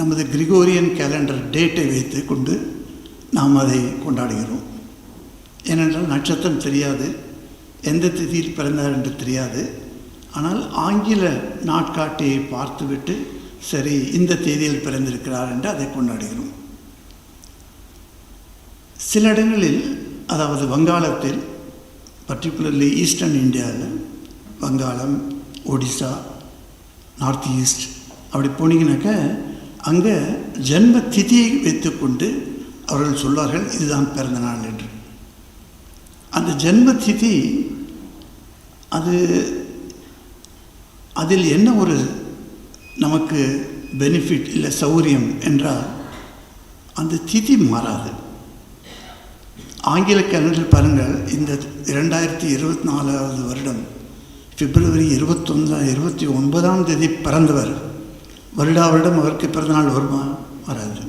நமது Gregorian calendar டேட்டை வைத்து கொண்டு நாம் அதை கொண்டாடுகிறோம். ஏனென்றால் நட்சத்திரம் தெரியாது, எந்த திதியில் பிறந்தார் என்று தெரியாது. ஆனால் ஆங்கில நாட்காட்டியை பார்த்துவிட்டு சரி இந்த தேதியில் பிறந்திருக்கிறார் என்று அதை கொண்டாடுகிறோம். சில இடங்களில், அதாவது வங்காளத்தில், பர்டிகுலர்லி ஈஸ்டர்ன் இந்தியாவில், வங்காளம், ஒடிசா, நார்த் ஈஸ்ட் அப்படி போனீங்கன்னாக்க அங்கே ஜென்ம திதியை வைத்துக்கொண்டு அவர்கள் சொல்வார்கள் இதுதான் பிறந்த நாள் என்று. அந்த ஜென்ம திதி அதில் என்ன ஒரு நமக்கு பெனிஃபிட் இல்லை சௌகரியம் என்றால் அந்த திதி மாறாது. ஆங்கில கேலண்டரில் பாருங்கள், இந்த 2024 வருடம் பிப்ரவரி 29ஆம் தேதி பிறந்தவர் வருடம் அவருக்கு பிறந்தநாள் வருமா? வராது.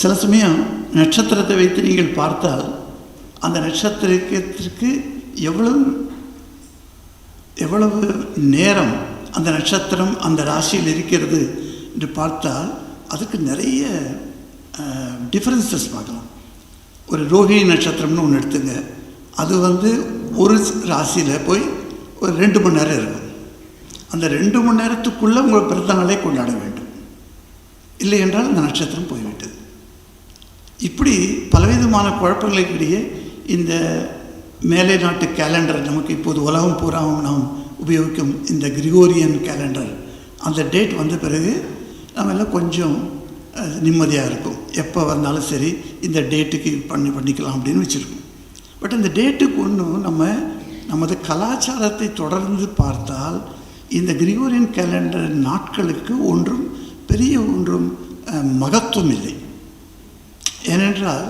சில சமயம் நட்சத்திரத்தை வைத்து நீங்கள் பார்த்தால் அந்த நட்சத்திரத்திற்கு எவ்வளவு நேரம் அந்த நட்சத்திரம் அந்த ராசியில் இருக்கிறது என்று பார்த்தால் அதுக்கு நிறைய டிஃப்ரென்சஸ் பார்க்கலாம். ஒரு ரோஹிணி நட்சத்திரம்னு ஒன்று எடுத்துங்க, அது ஒரு ராசியில் போய் ஒரு 2 மணி நேரம் இருக்கும். அந்த 2 மணி நேரத்துக்குள்ளே உங்கள் பிறந்த நாளை கொண்டாட வேண்டும், இல்லை என்றால் அந்த நட்சத்திரம் போய்விட்டது. இப்படி பலவிதமான குழப்பங்களுக்கிடையே இந்த மேலை நாட்டு கேலண்டர், நமக்கு இப்போது உலகம் பூராவும் நாம் உபயோகிக்கும் இந்த கிரிகோரியன் கேலண்டர், அந்த டேட் வந்த பிறகு நம்ம எல்லாம் கொஞ்சம் நிம்மதியாக இருக்கும். எப்போ வந்தாலும் சரி இந்த டேட்டுக்கு பண்ணிக்கலாம் அப்படின்னு வச்சுருக்கோம். பட் அந்த டேட்டுக்கு ஒன்றும் நமது கலாச்சாரத்தை தொடர்ந்து பார்த்தால் இந்த கிரிகோரியன் கேலண்டர் நாட்களுக்கு பெரிய மகத்துவம் இல்லை. ஏனென்றால்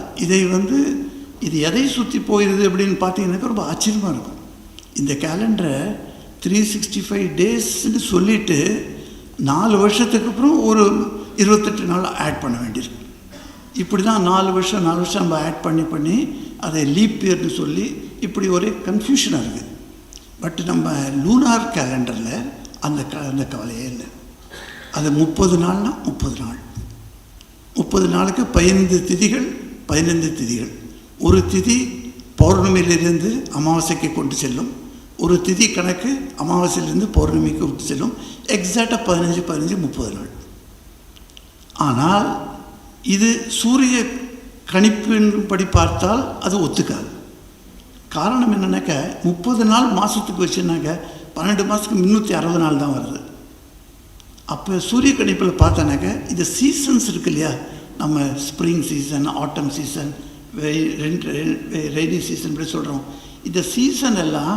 இது எதை சுற்றி போயிடுது அப்படின்னு பார்த்தீங்கன்னாக்கா ரொம்ப ஆச்சரியமாக இருக்கும். இந்த கேலண்டரை 365 டேஸ்ன்னு சொல்லிவிட்டு 4 வருஷத்துக்கு அப்புறம் ஒரு 28 நாள் ஆட் பண்ண வேண்டியிருக்கு. இப்படி தான் 4 வருஷம் நம்ம ஆட் பண்ணி அதை லீப் இயர்னு சொல்லி இப்படி ஒரே கன்ஃபியூஷனாக இருக்குது. பட் நம்ம லூனார் கேலண்டரில் அந்த கவலையே இல்லை. அது 30 நாள்னா 30 நாள், 30 நாளுக்கு 15 திதிகள். ஒரு திதி பௌர்ணமியிலிருந்து அமாவாசைக்கு கொண்டு செல்லும், ஒரு திதி கணக்கு அமாவாசையிலிருந்து பௌர்ணமிக்கு விட்டு செல்லும். எக்ஸாக்டாக 15 30 நாள். ஆனால் இது சூரிய கணிப்பின்படி பார்த்தால் அது ஒத்துக்காது. காரணம் என்னன்னாக்க 30 நாள் மாதத்துக்கு வச்சுனாக்க 12 மாதத்துக்கு 360 நாள் தான் வருது. அப்போ சூரிய கணிப்பில் பார்த்தோன்னாக்க இந்த சீசன்ஸ் இருக்கு இல்லையா, நம்ம ஸ்ப்ரிங் சீசன், ஆட்டம் சீசன், ரெய்னி சீசன் இப்படி சொல்கிறோம். இந்த சீசன் எல்லாம்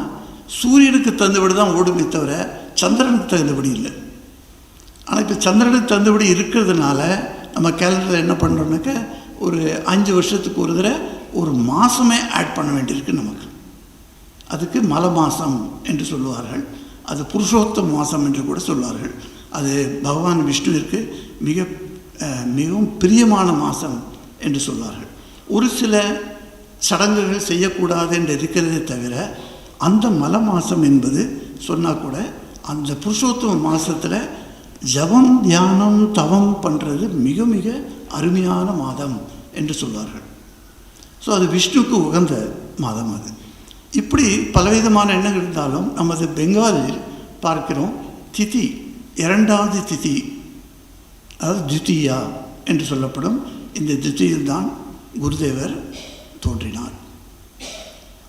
சூரியனுக்கு தகுந்தபடி தான் ஓடுமே தவிர சந்திரனுக்கு தகுந்தபடி இல்லை. ஆனால் இப்போ சந்திரனுக்கு தகுந்தபடி இருக்கிறதுனால நம்ம கேலண்டரில் என்ன பண்ணுறோம்னாக்க ஒரு 5 வருஷத்துக்கு ஒரு தடவை ஒரு மாதமே ஆட் பண்ண வேண்டியிருக்கு நமக்கு. அதுக்கு மலை மாதம் என்று சொல்லுவார்கள், அது புருஷோத்தம மாதம் என்று கூட சொல்வார்கள். அது பகவான் விஷ்ணுவிற்கு மிகவும் பிரியமான மாதம் என்று சொல்வார்கள். ஒரு சில சடங்குகள் செய்யக்கூடாது என்று இருக்கிறதே தவிர அந்த மலை மாதம் என்பது சொன்னால் கூட அந்த புருஷோத்தம மாதத்தில் ஜபம், தியானம், தவம் பண்ணுறது மிக அருமையான மாதம் என்று சொல்வார்கள். ஸோ அது விஷ்ணுவுக்கு உகந்த மாதம் அது. இப்படி பலவிதமான எண்ணங்கள் இருந்தாலும் நமது பெங்காலில் பார்க்கிறோம், திதி 2வது திதி, அதாவது துதியா என்று சொல்லப்படும் இந்த திதியில்தான் குருதேவர் தோன்றினார்.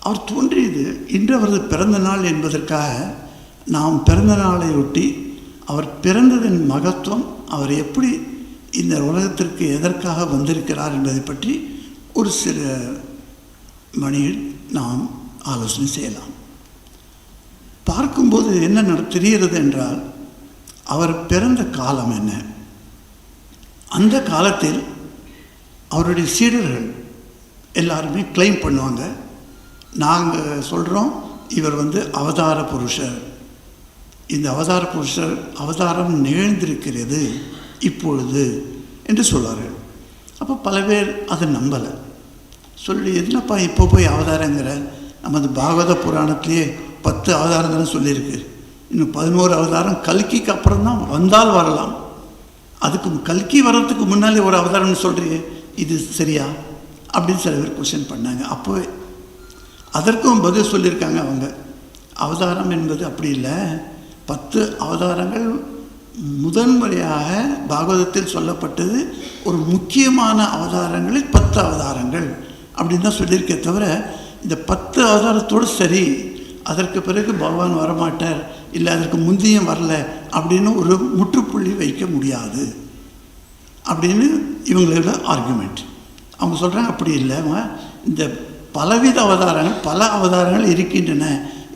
அவர் தோன்றியது இன்று அவரது பிறந்த நாள் என்பதற்காக நாம் பிறந்த நாளை ஒட்டி அவர் பிறந்ததின் மகத்துவம், அவர் எப்படி இந்த உலகத்திற்கு எதற்காக வந்திருக்கிறார் என்பதை பற்றி ஒரு சில மணியில் நாம் ஆலோசனை செய்யலாம். பார்க்கும்போது என்ன தெரிகிறது என்றால் அவர் பிறந்த காலம் என்ன, அந்த காலத்தில் அவருடைய சீடர்கள் எல்லாருமே கிளைம் பண்ணுவாங்க, நாங்கள் சொல்கிறோம் இவர் அவதார புருஷர், இந்த அவதார புருஷர் அவதாரம் நிகழ்ந்திருக்கிறது இப்பொழுது என்று சொல்வார்கள். அப்போ பல பேர் அதை நம்பலை. சொல்லி எதுனப்பா இப்போ போய் அவதாரங்கிற, நமது பாகவத புராணத்திலேயே 10 அவதாரம் தானே சொல்லியிருக்கு, இன்னும் 11 அவதாரம் கல்கிக்கு அப்புறம் தான் வந்தால் வரலாம். அதுக்கு கல்கி வர்றதுக்கு முன்னாலே ஒரு அவதாரம்னு சொல்கிறீங்க, இது சரியா அப்படின்னு சில பேர் கொஸ்டின் பண்ணாங்க. அப்போவே அதற்கும் பதில் சொல்லியிருக்காங்க அவங்க. அவதாரம் என்பது அப்படி இல்லை, 10 அவதாரங்கள் முதன்முறையாக பாகவதத்தில் சொல்லப்பட்டது. ஒரு முக்கியமான அவதாரங்களில் 10 அவதாரங்கள் அப்படின்னு தான் சொல்லியிருக்கே தவிர, இந்த 10 அவதாரத்தோடு சரி அதற்கு பிறகு பகவான் வரமாட்டார், இல்லை அதற்கு முந்தையும் வரல அப்படின்னு ஒரு முற்றுப்புள்ளி வைக்க முடியாது அப்படின்னு இவங்களோட ஆர்குமெண்ட். அவங்க சொல்கிறாங்க அப்படி இல்லை, இந்த பலவித அவதாரங்கள், பல அவதாரங்கள் இருக்கின்றன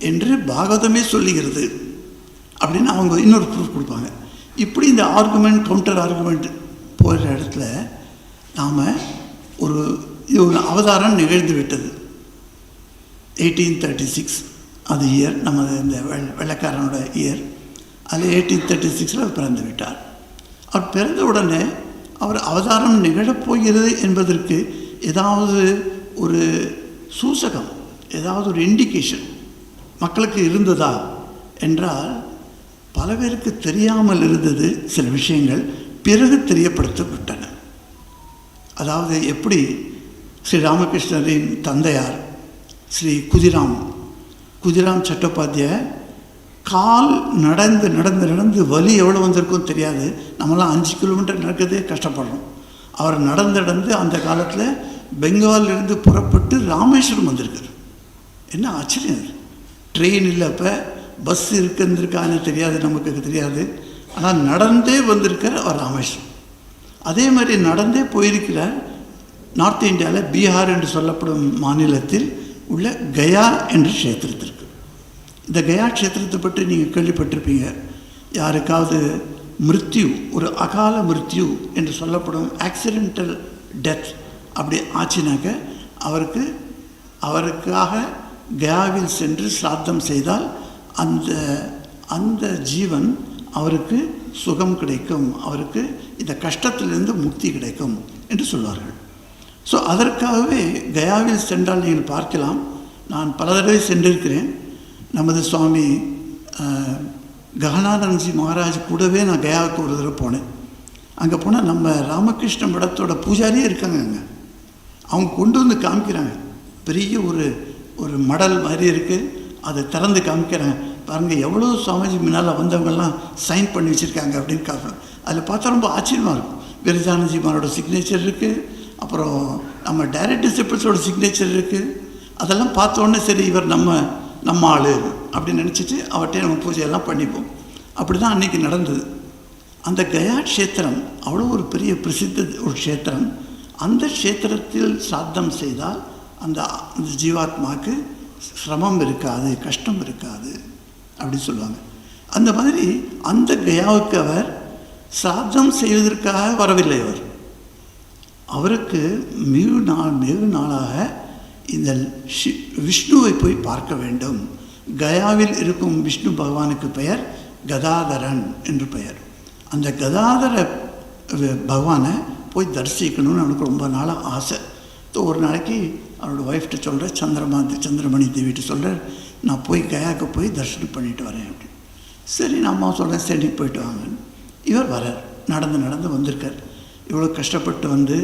என்று பாகவதமே சொல்லுகிறது அப்படின்னு அவங்க இன்னொரு ப்ரூஃப் கொடுப்பாங்க. இப்படி இந்த ஆர்குமெண்ட் கவுண்டர் ஆர்குமெண்ட் போகிற இடத்துல நாம் ஒரு அவதாரம் நிகழ்ந்து விட்டது. 1836 அது இயர், நம்ம இந்த வெள்ளைக்காரனோட இயர். அதில் 1836 அவர் பிறந்து விட்டார். அவர் பிறந்த உடனே அவர் அவதாரம் நிகழப்போகிறது என்பதற்கு ஏதாவது ஒரு சூசகம், ஏதாவது ஒரு இண்டிகேஷன் மக்களுக்கு இருந்ததா என்றால், பல பேருக்கு தெரியாமல் இருந்தது சில விஷயங்கள் பிறகு தெரியப்படுத்தப்பட்டன. அதாவது எப்படி ஸ்ரீ ராமகிருஷ்ணரின் தந்தையார் ஸ்ரீ குதிராம் சட்டோபாத்தியாய கால் நடந்து நடந்து நடந்து வலி எவ்வளோ வந்திருக்கும் தெரியாது. நம்மளாம் 5 கிலோமீட்டர் நடக்கிறதே கஷ்டப்படுறோம். அவர் நடந்து அந்த காலத்தில் பெங்காலிலிருந்து புறப்பட்டு ராமேஸ்வரம் வந்திருக்கார். என்ன ஆச்சரியம்! ட்ரெயின் இல்லை, அப்போ பஸ் இருக்கான்னு தெரியாது, நமக்கு தெரியாது. ஆனால் நடந்தே வந்திருக்கார் அவர் ராமேஸ்வரம். அதே மாதிரி நடந்தே போயிருக்கிறார் நார்த் இந்தியாவில் பீகார் என்று சொல்லப்படும் மாநிலத்தில் உள்ள கயா என்ற க்ஷேத்திரத்திற்கு. இந்த கயா க்ஷேத்திரத்தை பற்றி நீங்கள் கேள்விப்பட்டிருப்பீங்க. யாருக்காவது மிருத்யு, ஒரு அகால மிருத்யு என்று சொல்லப்படும் ஆக்சிடென்டல் டெத் அப்படி ஆச்சுனாக்க அவருக்காக கயாவில் சென்று சிராத்தம் செய்தால் அந்த ஜீவன் அவருக்கு சுகம் கிடைக்கும், அவருக்கு இந்த கஷ்டத்திலிருந்து முக்தி கிடைக்கும் என்று சொல்வார்கள். ஸோ அதற்காகவே கயாவில் சென்றால் நீங்கள் பார்க்கலாம். நான் பல தடவை சென்றிருக்கிறேன். நமது சுவாமி ககனானந்தஜி மகாராஜ் கூடவே நான் கயாவுக்கு ஒரு தடவை போனேன். அங்கே போனால் நம்ம ராமகிருஷ்ண மடத்தோட பூஜாரியே இருக்காங்க. அங்கே அவங்க கொண்டு வந்து காமிக்கிறாங்க. பெரிய ஒரு மடல் மாதிரி இருக்குது, அதை திறந்து காமிக்கிறாங்க. பாருங்கள் எவ்வளோ சுவாமிஜி முன்னால் வந்தவங்கெல்லாம் சைன் பண்ணி வச்சுருக்காங்க அப்படின்னு காட்டுறாங்க. அதில் பார்த்தா ரொம்ப ஆச்சரியமாக இருக்கும். விரஜானந்திமாரோட சிக்னேச்சர் இருக்குது, அப்புறம் நம்ம டைரக்ட் டிசிபிள்ஸோட சிக்னேச்சர் இருக்குது. அதெல்லாம் பார்த்தோன்னே சரி இவர் நம்ம ஆள் அப்படின்னு நினச்சிட்டு அவர்கிட்ட நம்ம பூஜையெல்லாம் பண்ணிப்போம். அப்படி தான் அன்றைக்கி நடந்தது. அந்த கயா க்ஷேத்திரம் அவ்வளோ ஒரு பெரிய பிரசித்த ஒரு க்ஷேத்திரம். அந்த க்ஷேத்திரத்தில் சாத்தம் செய்தால் அந்த ஜீவாத்மாவுக்கு சிரமம் இருக்காது, கஷ்டம் இருக்காது அப்படின்னு சொல்லுவாங்க. அந்த மாதிரி அந்த கயாவுக்கு அவர் சாத்தம் செய்வதற்காக வரவில்லை. அவருக்கு வெகு நாளாக இந்த விஷ்ணுவை போய் பார்க்க வேண்டும். கயாவில் இருக்கும் விஷ்ணு பகவானுக்கு பெயர் கதாதரன் என்று பெயர். அந்த கதாதர பகவானை போய் தரிசிக்கணும்னு அவனுக்கு ரொம்ப நாளாக ஆசை. ஒரு நாளைக்கு அவரோட ஒய்ஃப்ட்ட சொல்கிறேன், சந்திரமணி தேவிட்டு சொல்கிறேன், நான் போய் கயாவுக்கு போய் தரிசனம் பண்ணிட்டு வரேன் அப்படின்னு. சரி நான் அம்மா சொல்கிறேன், சரி போயிட்டு வாங்கன்னு. இவர் வரார், நடந்து வந்திருக்கார். இவ்வளோ கஷ்டப்பட்டு வந்து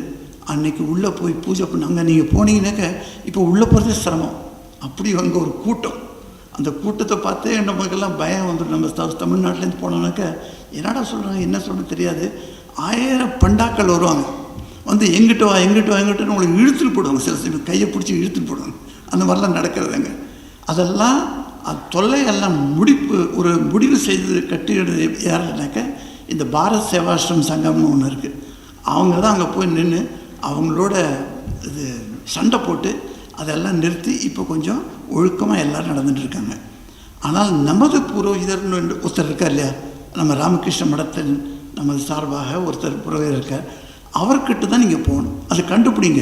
அன்றைக்கி உள்ளே போய் பூஜை பண்ணாங்க. நீங்கள் போனீங்கன்னாக்க இப்போ உள்ளே போகிறதே சிரமம். அப்படி அங்கே ஒரு கூட்டம். அந்த கூட்டத்தை பார்த்தே நமக்கெல்லாம் பயம் வந்துடும். நம்ம தமிழ்நாட்டிலேருந்து போனோம்னாக்க என்னடா சொல்கிறாங்க, என்ன சொல்கிறது தெரியாது. 1000 பண்டாக்கள் வருவாங்க, வந்து எங்கிட்ட வா உங்களுக்கு இழுத்துட்டு போடுவாங்க. சில சமயம் கையை பிடிச்சி இழுத்துட்டு போடுவாங்க. அந்த மாதிரிலாம் நடக்கிறதுங்க. அதெல்லாம் தொல்லையெல்லாம் முடிவு செய்து கட்டிடுறது யாருனாக்க இந்த பாரத் சேவாசிரம் சங்கம்னு ஒன்று இருக்குது. அவங்க தான் அங்கே போய் நின்று அவங்களோட இது சண்டை போட்டு அதெல்லாம் நிறுத்தி இப்போ கொஞ்சம் ஒழுக்கமாக எல்லோரும் நடந்துட்டுருக்காங்க. ஆனால் நமது புரோகிதர்னு ஒருத்தர் இருக்கார் இல்லையா, நம்ம ராமகிருஷ்ண மடத்தின் நமது சார்பாக ஒருத்தர் புரோகிதர் இருக்கார். அவர்கிட்ட தான் நீங்கள் போகணும். அதை கண்டுபிடிங்க.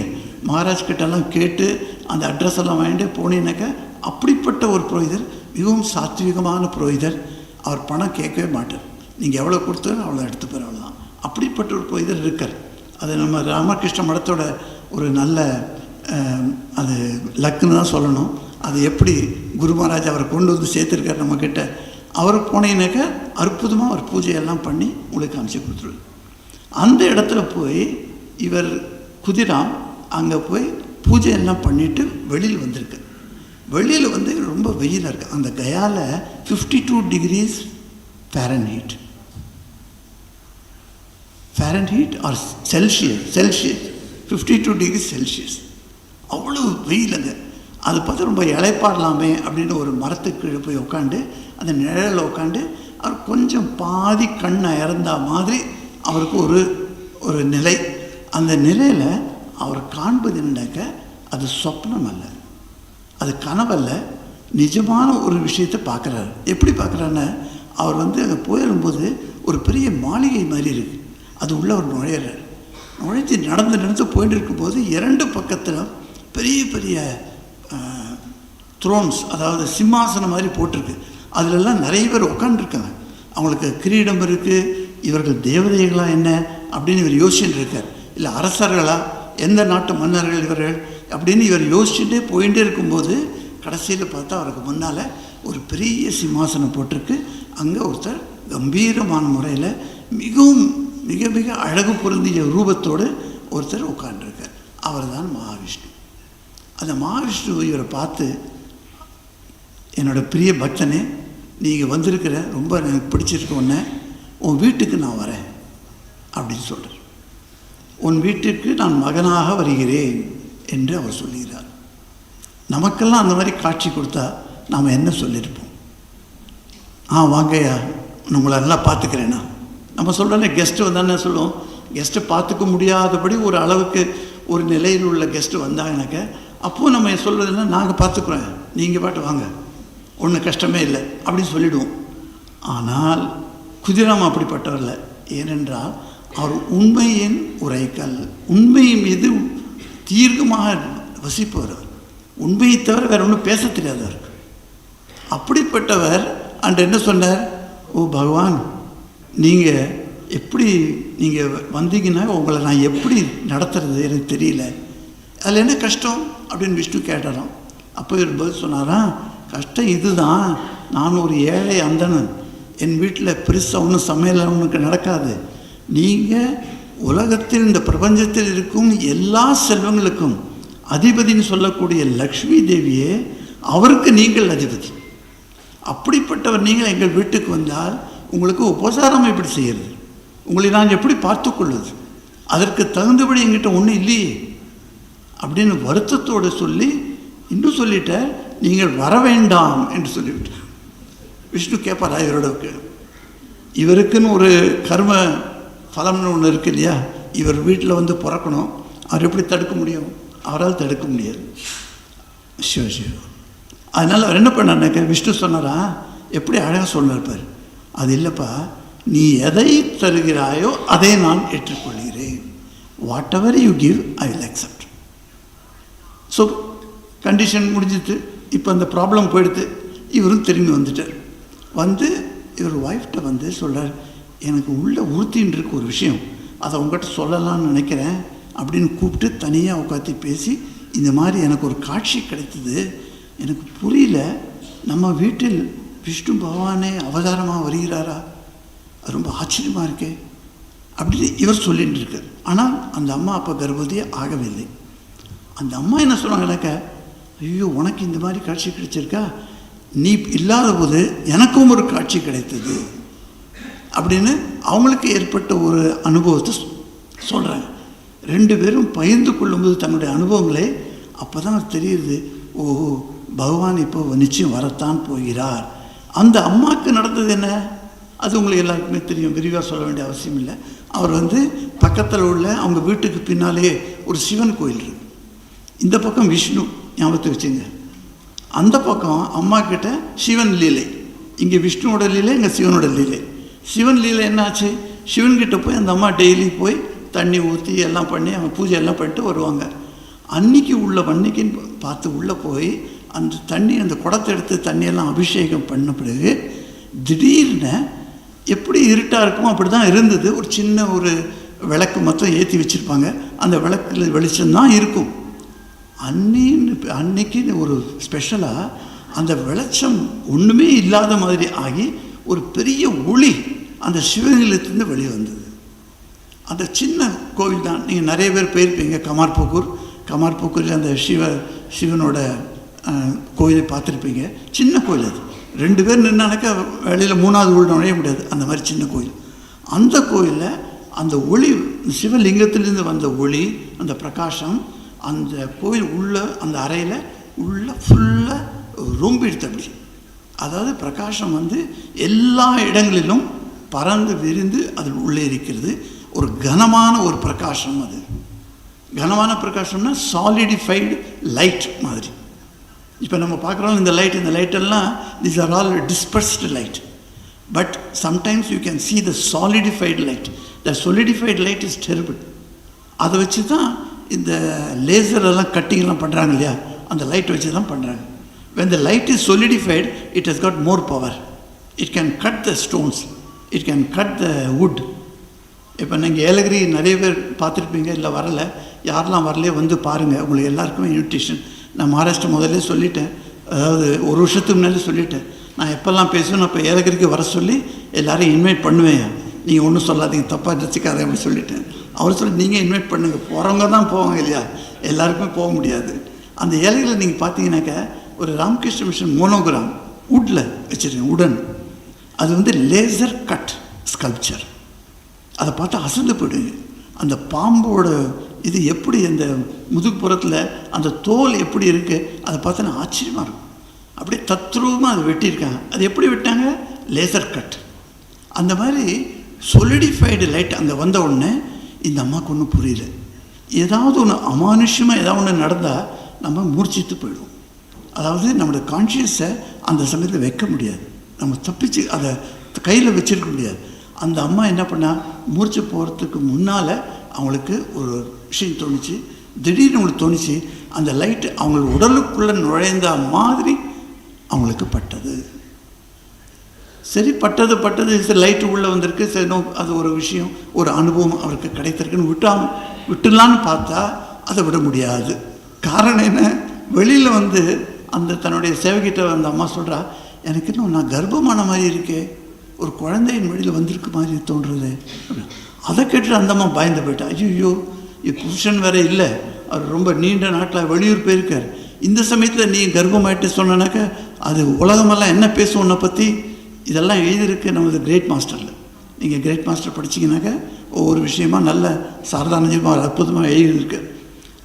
மகாராஜ் கிட்டெல்லாம் கேட்டு அந்த அட்ரஸ் எல்லாம் வாங்கிட்டு போனீங்கன்னாக்கா அப்படிப்பட்ட ஒரு புரோகிதர், மிகவும் சாத்விகமான புரோகிதர். அவர் பணம் கேட்கவே மாட்டார். நீங்கள் எவ்வளோ கொடுத்தாலும் அவ்வளோ எடுத்துப்பார், அவ்வளோதான். அப்படிப்பட்ட ஒரு புரோகிதர் இருக்கார். அது நம்ம ராமகிருஷ்ண மடத்தோட ஒரு நல்ல அது லக்குன்னு தான் சொல்லணும். அது எப்படி குரு மகாராஜ் அவரை கொண்டு வந்து சேர்த்துருக்கார் நம்மக்கிட்ட, அவர் போனீங்கன்னாக்க அற்புதமாக ஒரு பூஜையெல்லாம் பண்ணி உங்களுக்கு காமிச்சு கொடுத்துருவார். அந்த இடத்துல போய் இவர் குதிராம் அங்கே போய் பூஜையெல்லாம் பண்ணிவிட்டு வெளியில் வந்திருக்கு. வெளியில் வந்து ரொம்ப வெயிலாக இருக்குது. அந்த கயாவில் 52 degrees Fahrenheit or Celsius 52 degrees Celsius. அவ்வளோ வெயிலுங்க. அது பார்த்து ரொம்ப இளைப்பாடலாமே அப்படின்னு ஒரு மரத்துக்கு கீழே போய் உட்காந்து அந்த நிழலில் உட்காந்து அவர் கொஞ்சம் பாதி கண்ணை இறந்தா மாதிரி அவருக்கு ஒரு நிலை. அந்த நிலையில் அவர் காண்பது என்னன்னாக்க அது சொப்னம் அல்ல, அது கனவல்ல, நிஜமான ஒரு விஷயத்தை பார்க்குறாரு. எப்படி பார்க்குறாருன்னா, அவர் வந்து அங்கே போயிடும்போது ஒரு பெரிய மாளிகை மாதிரி இருக்குது. அது உள்ளே அவர் நுழைஞ்சு நடந்து போயிட்டு இருக்கும்போது 2 பக்கத்தில் பெரிய பெரிய த்ரோன்ஸ், அதாவது சிம்மாசனம் மாதிரி போட்டிருக்கு. அதிலெல்லாம் நிறைய பேர் உட்காந்துருக்காங்க. அவங்களுக்கு கிரீடம் இருக்குது. இவர்கள் தேவதைகளா என்ன அப்படின்னு இவர் யோசிச்சுட்டு இருக்கார். இல்லை அரசர்களா, எந்த நாட்டு மன்னர்கள் இவர்கள் அப்படின்னு இவர் யோசிச்சுட்டே போயிட்டே இருக்கும்போது கடைசியில் பார்த்தா அவருக்கு முன்னால் ஒரு பெரிய சிம்மாசனம் போட்டிருக்கு. அங்கே ஒருத்தர் கம்பீரமான முறையில் மிகவும் மிக மிக அழகு பொருந்திய ரூபத்தோடு ஒருத்தர் உட்காண்டிருக்கார். அவர் தான் மகாவிஷ்ணு. அந்த மகாவிஷ்ணு இவரை பார்த்து, என்னோடய பிரிய பக்தனே, நீங்கள் வந்திருக்கிற ரொம்ப எனக்கு பிடிச்சிருக்க உடனே உன் வீட்டுக்கு நான் வரேன் அப்படின்னு சொல்கிறார். உன் வீட்டுக்கு நான் மகனாக வருகிறேன் என்று அவர் சொல்லுகிறார். நமக்கெல்லாம் அந்த மாதிரி காட்சி கொடுத்தா நாம் என்ன சொல்லியிருப்போம்? வாங்கய்யா, உங்களை எல்லாம் பார்த்துக்கிறேன்னா நம்ம சொல்கிறோன்னே. கெஸ்ட்டு வந்தானே சொல்லுவோம். கெஸ்ட்டை பார்த்துக்க முடியாதபடி ஒரு அளவுக்கு ஒரு நிலையில் உள்ள கெஸ்ட்டு வந்தாங்கனாக்க அப்போது நம்ம சொல்கிறதுனா, நாங்கள் பார்த்துக்குறோம், நீங்கள் பாட்டு வாங்க, ஒன்றும் கஷ்டமே இல்லை அப்படின்னு சொல்லிவிடுவோம். ஆனால் குதிராம் அப்படிப்பட்டவர் இல்லை. ஏனென்றால் அவர் உண்மையின் உரைக்கல், உண்மை மீது தீர்க்கமாக வசிப்பவர். உண்மையை தவிர வேறு ஒன்றும் பேச தெரியாதவர். அப்படிப்பட்டவர் அன்று என்ன சொன்னார்? ஓ பகவான், நீங்கள் எப்படி நீங்கள் வந்தீங்கன்னா உங்களை நான் எப்படி நடத்துறது எனக்கு தெரியல, அதில் என்ன கஷ்டம் அப்படின்னு விஷ்ணு கேட்டாராம். அப்போ இவர் பதில் சொன்னாராம், கஷ்டம் இதுதான், நான் ஒரு ஏழை அந்தணன், என் வீட்டில் பெருசாக ஒன்றும் சமையல் ஒன்றுக்கு நடக்காது. நீங்கள் உலகத்தில் இந்த பிரபஞ்சத்தில் இருக்கும் எல்லா செல்வங்களுக்கும் அதிபதினு சொல்லக்கூடிய லக்ஷ்மி தேவியே, அவருக்கு நீங்கள் அதிபதி. அப்படிப்பட்டவர் நீங்கள் எங்கள் வீட்டுக்கு வந்தால் உங்களுக்கு உபசாரம் எப்படி செய்கிறது, உங்களை நான் எப்படி பார்த்து கொள்வது, அதற்கு தகுந்தபடி எங்கிட்ட ஒன்றும் இல்லையே அப்படின்னு வருத்தத்தோடு சொல்லி இன்னும் சொல்லிட்டார், நீங்கள் வர வேண்டாம் என்று சொல்லிவிட்டார். விஷ்ணு கேட்பாரா இவருக்குன்னு ஒரு கர்ம பலம்னு ஒன்று இருக்கு இல்லையா? இவர் வீட்டில் வந்து பிறக்கணும், அவர் எப்படி தடுக்க முடியும்? அவரால் தடுக்க முடியாது. சிவ அதனால் அவர் என்ன பண்ணார்னாக்க, விஷ்ணு சொன்னாரா, எப்படி அழகாக சொன்னார். அது இல்லைப்பா, நீ எதை தருகிறாயோ அதை நான் ஏற்றுக்கொள்கிறேன். What ever you give I will accept. So condition முடிஞ்சிட்டு இப்போ அந்த ப்ராப்ளம் போயிடுத்து. இவரும் திரும்பி வந்துட்டார். வந்து இவர் ஒய்ஃப்ட்ட வந்து சொல்கிறார், எனக்கு உள்ள உறுத்தின்னு இருக்கு ஒரு விஷயம், அதை உங்கள்கிட்ட சொல்லலான்னு நினைக்கிறேன் அப்படின்னு கூப்பிட்டு தனியாக உட்காந்து பேசி, இந்த மாதிரி எனக்கு ஒரு காட்சி கிடைத்தது, எனக்கு புரியல, நம்ம வீட்டில் விஷ்ணு பகவானே அவதாரமாக வருகிறாரா, அது ரொம்ப ஆச்சரியமாக இருக்கே அப்படின்னு இவர் சொல்லிட்டு இருக்கார். ஆனால் அந்த அம்மா அப்போ கர்ப்பவதியே ஆகவில்லை. அந்த அம்மா என்ன சொன்னாங்கன்னாக்க, ஐயோ உனக்கு இந்த மாதிரி காட்சி கிடைச்சிருக்கா, நீ இல்லாத போது எனக்கும் ஒரு காட்சி கிடைத்தது அப்படின்னு அவங்களுக்கு ஏற்பட்ட ஒரு அனுபவத்தை சொல்கிறாங்க. 2 பேரும் பகிர்ந்து கொள்ளும்போது தன்னுடைய அனுபவங்களே அப்போ தான் தெரியுது, ஓ பகவான் இப்போ நிச்சயம் வரத்தான் போகிறார். அந்த அம்மாவுக்கு நடந்தது என்ன, அது உங்களுக்கு எல்லாருக்குமே தெரியும், விரிவாக சொல்ல வேண்டிய அவசியம் இல்லை. அவர் வந்து பக்கத்தில் உள்ள அவங்க வீட்டுக்கு பின்னாலே ஒரு சிவன் கோயில் இருக்குது. இந்த பக்கம் விஷ்ணு, ஞாபகத்தை வச்சுங்க. அந்த பக்கம் அம்மா கிட்ட சிவன் லீலை, இங்கே விஷ்ணுவோட லீலை, இங்கே சிவனோட லீலை. சிவன் லீலை என்னாச்சு, சிவன்கிட்ட போய் அந்த அம்மா டெய்லி போய் தண்ணி ஊற்றி எல்லாம் பண்ணி அவங்க பூஜை எல்லாம் பண்ணிட்டு வருவாங்க. அன்னைக்கு அன்னைக்குன்னு பார்த்து உள்ளே போய் அந்த தண்ணி, அந்த குடத்தை எடுத்து தண்ணியெல்லாம் அபிஷேகம் பண்ண பிறகு திடீர்னு எப்படி இருட்டாக இருக்குமோ அப்படி தான் இருந்தது. ஒரு சின்ன ஒரு விளக்கு மொத்தம் ஏற்றி வச்சுருப்பாங்க, அந்த விளக்கில் வெளிச்சம்தான் இருக்கும். அன்னைக்கு ஒரு ஸ்பெஷலாக அந்த வெளிச்சம் ஒன்றுமே இல்லாத மாதிரி ஆகி ஒரு பெரிய ஒளி அந்த சிவலிங்கத்திலிருந்து வெளியே வந்தது. அந்த சின்ன கோவில் தான். நீங்கள் நிறைய பேர் போயிருப்பீங்க கமார்புக்கூரில் அந்த சிவனோட கோயிலை பார்த்துருப்பீங்க. சின்ன கோயில் அது. 2 பேர் நின்னானாக்கா வெளியில் 3வது ஊர் நுழைய முடியாது, அந்த மாதிரி சின்ன கோயில். அந்த கோயிலில் அந்த ஒளி, சிவலிங்கத்திலிருந்து வந்த ஒளி, அந்த பிரகாசம் அந்த கோயில் உள்ள அந்த அறையில் உள்ள ஃபுல்லாக ரொம்ப எடுத்தபடி. அதாவது பிரகாசம் வந்து எல்லா இடங்களிலும் பறந்து விரிந்து அதில் உள்ளே இருக்கிறது. ஒரு கனமான ஒரு பிரகாசம். அது கனமான பிரகாசம்னா சாலிடிஃபைடு லைட் மாதிரி. இப்போ நம்ம பார்க்குறோம் இந்த லைட்டெல்லாம் these are all dispersed light, but sometimes you can see the solidified light. The solidified light is terrible. அதை வச்சு தான் இந்த லேசரெல்லாம் கட்டிங்லாம் பண்ணுறாங்க இல்லையா, அந்த லைட் வச்சு தான் பண்ணுறாங்க. When the light is solidified, it has got more power. It can cut the stones, it can cut the wood. இப்போ நீங்கள் ஏலகிரி நிறைய பேர் பார்த்துருப்பீங்க, இல்லை வரலை, யாரெல்லாம் வரலையே வந்து பாருங்கள். உங்களுக்கு எல்லாருக்குமே இன்விடேஷன். நான் மகாராஷ்டிரா முதல்ல சொல்லிட்டேன், அதாவது 1 வருஷத்துக்கு முன்னாடி சொல்லிட்டேன், நான் எப்போல்லாம் பேசுவேன் அப்போ ஏலகிரிக்கு வர சொல்லி எல்லோரையும் இன்வைட் பண்ணுவேன். நீங்கள் ஒன்றும் சொல்லாதீங்க, தப்பாக நினச்சிக்காத அப்படி சொல்லிட்டேன். அவர் சொல்லி நீங்கள் இன்வைட் பண்ணுங்கள், போகிறவங்க தான் போவாங்க இல்லையா, எல்லாருக்குமே போக முடியாது. அந்த ஏலகிரியில் நீங்கள் பார்த்தீங்கன்னாக்கா ஒரு ராமகிருஷ்ண மிஷன் மோனோகிராம் வுட்டில் வச்சுருக்கேன், உடன். அது வந்து லேசர் கட் ஸ்கல்ப்சர். அதை பார்த்தா அசந்து போயிடுங்க. அந்த பாம்போட இது எப்படி அந்த முதுகுப்புறத்தில் அந்த தோல் எப்படி இருக்குது, அதை பார்த்தா நான் ஆச்சரியமாக இருக்கும். அப்படியே தத்ரூபமாக அதை வெட்டியிருக்காங்க. அது எப்படி வெட்டாங்க? Laser cut. அந்த மாதிரி சொலிடிஃபைடு லைட் அங்கே வந்த உடனே இந்த அம்மாவுக்கு ஒன்றும் புரியல. ஏதாவது ஒன்று அமானுஷ்யமாக ஏதாவது ஒன்று நடந்தால் நம்ம மூர்ச்சித்து போயிடுவோம். அதாவது நம்மளோட கான்ஷியஸை அந்த சமயத்தில் வைக்க முடியாது, நம்ம தப்பிச்சு அதை கையில் வச்சிருக்க முடியாது. அந்த அம்மா என்ன பண்ணால், மூர்ச்சி போகிறதுக்கு முன்னால் அவங்களுக்கு ஒரு விஷயம் தோணுச்சு. திடீர்னு அவங்களுக்கு தோணுச்சு, அந்த லைட்டு அவங்க உடலுக்குள்ளே நுழைந்த மாதிரி அவங்களுக்கு பட்டது. சரி, பட்டது சரி, லைட்டு உள்ளே வந்திருக்கு, சரி, அது ஒரு விஷயம், ஒரு அனுபவம் அவருக்கு கிடைத்திருக்குன்னு விட்டுலான்னு பார்த்தா அதை விட முடியாது. காரணம் என்ன? வெளியில் வந்து அந்த தன்னுடைய சேவைக்கிட்ட அந்த அம்மா சொல்கிறா, எனக்கு இன்னும் நான் கர்ப்பமான மாதிரி இருக்கே, ஒரு குழந்தையின் வழியில் வந்திருக்கு மாதிரி தோன்றுறது. அதை கேட்டு அந்த அம்மா பயந்து போயிட்டா. ஐயோ, புருஷன் வேற இல்லை, அவர் ரொம்ப நீண்ட நாட்டில் வெளியூர் போயிருக்கார், இந்த சமயத்தில் நீ கர்ப்பமாயிட்டு சொன்னாக்கா அது உலகமெல்லாம் என்ன பேசும் உன்னை பற்றி. இதெல்லாம் எழுதியிருக்கு நமது கிரேட் மாஸ்டரில். நீங்கள் கிரேட் மாஸ்டர் படிச்சிங்கனாக்கா ஒவ்வொரு விஷயமா நல்ல சாரதானமாக அற்புதமாக எழுதியிருக்கு.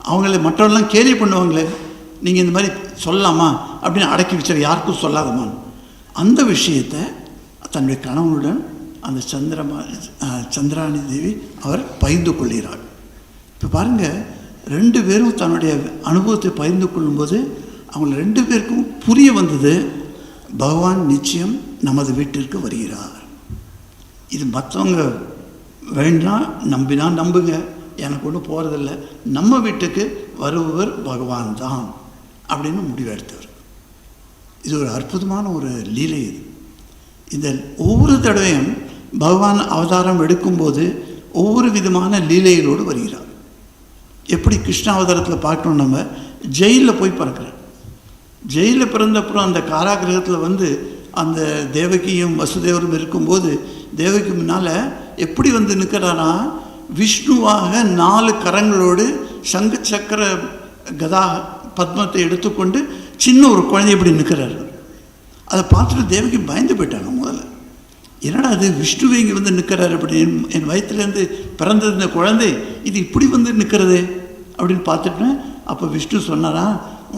அவங்கள மற்றவர்கள்லாம் கேலி பண்ணுவாங்களே, நீங்கள் இந்த மாதிரி சொல்லலாமா அப்படின்னு அடக்கி வச்சார், யாருக்கும் சொல்லாதமான்னு. அந்த விஷயத்தை தன்னுடைய கணவனுடன் அந்த சந்திராணி தேவி அவர் பகிர்ந்து கொள்கிறார். இப்போ பாருங்கள், 2 பேரும் தன்னுடைய அனுபவத்தை பகிர்ந்து கொள்ளும்போது அவங்க 2 பேருக்கும் புரிய வந்தது, பகவான் நிச்சயம் நமது வீட்டிற்கு வருகிறார். இது மற்றவங்க வேண்டாம், நம்பினா நம்புங்க, எனக்கு ஒன்றும் போகிறதில்ல, நம்ம வீட்டுக்கு வருபவர் பகவான் தான் அப்படின்னு முடிவெடுத்தவர். இது ஒரு அற்புதமான ஒரு லீலை. இது இந்த ஒவ்வொரு தடவையும் பகவான் அவதாரம் எடுக்கும்போது ஒவ்வொரு விதமான லீலைகளோடு வருகிறார். எப்படி கிருஷ்ண அவதாரத்தில் பார்க்கணும், நம்ம ஜெயிலில் போய் பிறக்கிறார். ஜெயிலில் பிறந்தப்புறம் அந்த காராகிரகத்தில் வந்து அந்த தேவகியும் வசுதேவரும் இருக்கும்போது தேவகி முன்னால் எப்படி வந்து நிற்கிறாரா, விஷ்ணுவாக 4 கரங்களோடு சங்கு சக்கர கதா பத்மத்தை எடுத்துக்கொண்டு சின்ன ஒரு குழந்தை இப்படி நிற்கிறார். அதை பார்த்துட்டு தேவகி பயந்து போயிட்டாங்க. முதல்ல என்னடா அது, விஷ்ணுவை இங்கே வந்து நிற்கிறார், அப்படி என் வயிற்றுலேருந்து பிறந்தது இந்த குழந்தை, இது இப்படி வந்து நிற்கிறது அப்படின்னு பார்த்துட்டேன். அப்போ விஷ்ணு சொன்னாரா,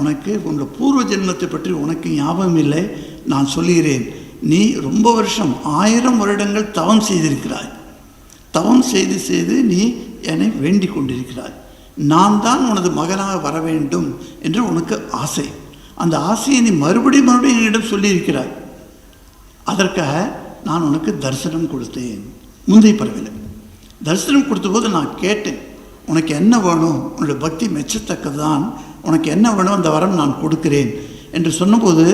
உனக்கு உங்களோட பூர்வ ஜென்மத்தை பற்றி உனக்கு ஞாபகம் இல்லை, நான் சொல்லுகிறேன், நீ ரொம்ப வருஷம் 1000 வருடங்கள் தவம் செய்திருக்கிறாய், தவம் செய்து செய்து நீ என்னை வேண்டிக் கொண்டிருக்கிறாய், நான் தான் உனது மகனாக வர வேண்டும் என்று உனக்கு ஆசை, அந்த ஆசையை நீ மறுபடியும் என்னிடம் சொல்லியிருக்கிறாய், அதற்காக நான் உனக்கு தரிசனம் கொடுத்தேன். முந்தைய பிறவியில் தரிசனம் கொடுத்தபோது நான் கேட்டேன், உனக்கு என்ன வேணும், உன்னுடைய பக்தி மெச்சத்தக்கது தான், உனக்கு என்ன வேணும் அந்த வரம் நான் கொடுக்கிறேன் என்று சொன்னபோது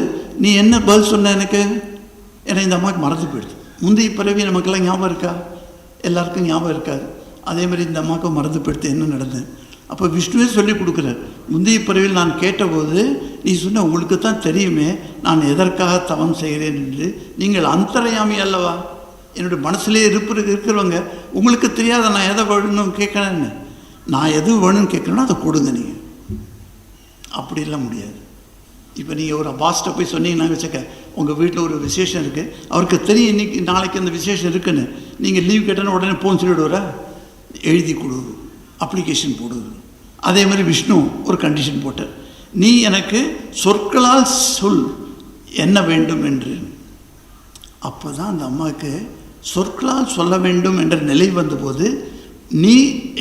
நீ என்ன பதில் சொன்ன எனக்கு? ஏன்னா இந்த அம்மாவுக்கு மறந்து போயிடுது. முந்தைய பிறவி நமக்கெல்லாம் ஞாபகம் இருக்கா? எல்லாருக்கும் ஞாபகம் இருக்காது. அதே மாதிரி இந்த அம்மாவுக்கும் மறந்து போயிடுது என்ன நடந்தது. அப்போ விஷ்ணுவே சொல்லி கொடுக்குறார், முந்தைய பிறவியில் நான் கேட்டபோது நீ சொன்ன உங்களுக்கு தான் தெரியுமே நான் எதற்காக தவம் செய்கிறேன் என்று. நீங்கள் அந்தர்யாமி அல்லவா, என்னுடைய மனசுலேயே இருக்கிறவங்க. உங்களுக்கு தெரியாத நான் எதை வேணும்னு கேட்கணுன்னு, நான் எது வேணும்னு கேட்கணும்னா அதை கொடுங்க. நீங்கள் அப்படிலாம் முடியாது. இப்போ நீங்கள் ஒரு பாஸ்ட்டை போய் சொன்னீங்கன்னா வச்சுக்க, உங்கள் வீட்டில் ஒரு விசேஷம் இருக்குது, அவருக்கு தெரியும் இன்றைக்கி நாளைக்கு அந்த விசேஷம் இருக்குன்னு. நீங்கள் லீவ் கேட்டோன்னு உடனே போன்னு சொல்லிவிடுவாரா? எழுதி கொடு, அப்ளிகேஷன் போடு. அதே மாதிரி விஷ்ணு ஒரு கண்டிஷன் போட்டார், நீ எனக்கு சொற்களால் சொல் என்ன வேண்டும் என்று. அப்போ தான் அந்த அம்மாவுக்கு சொற்களால் சொல்ல வேண்டும் என்ற நிலை வந்தபோது, நீ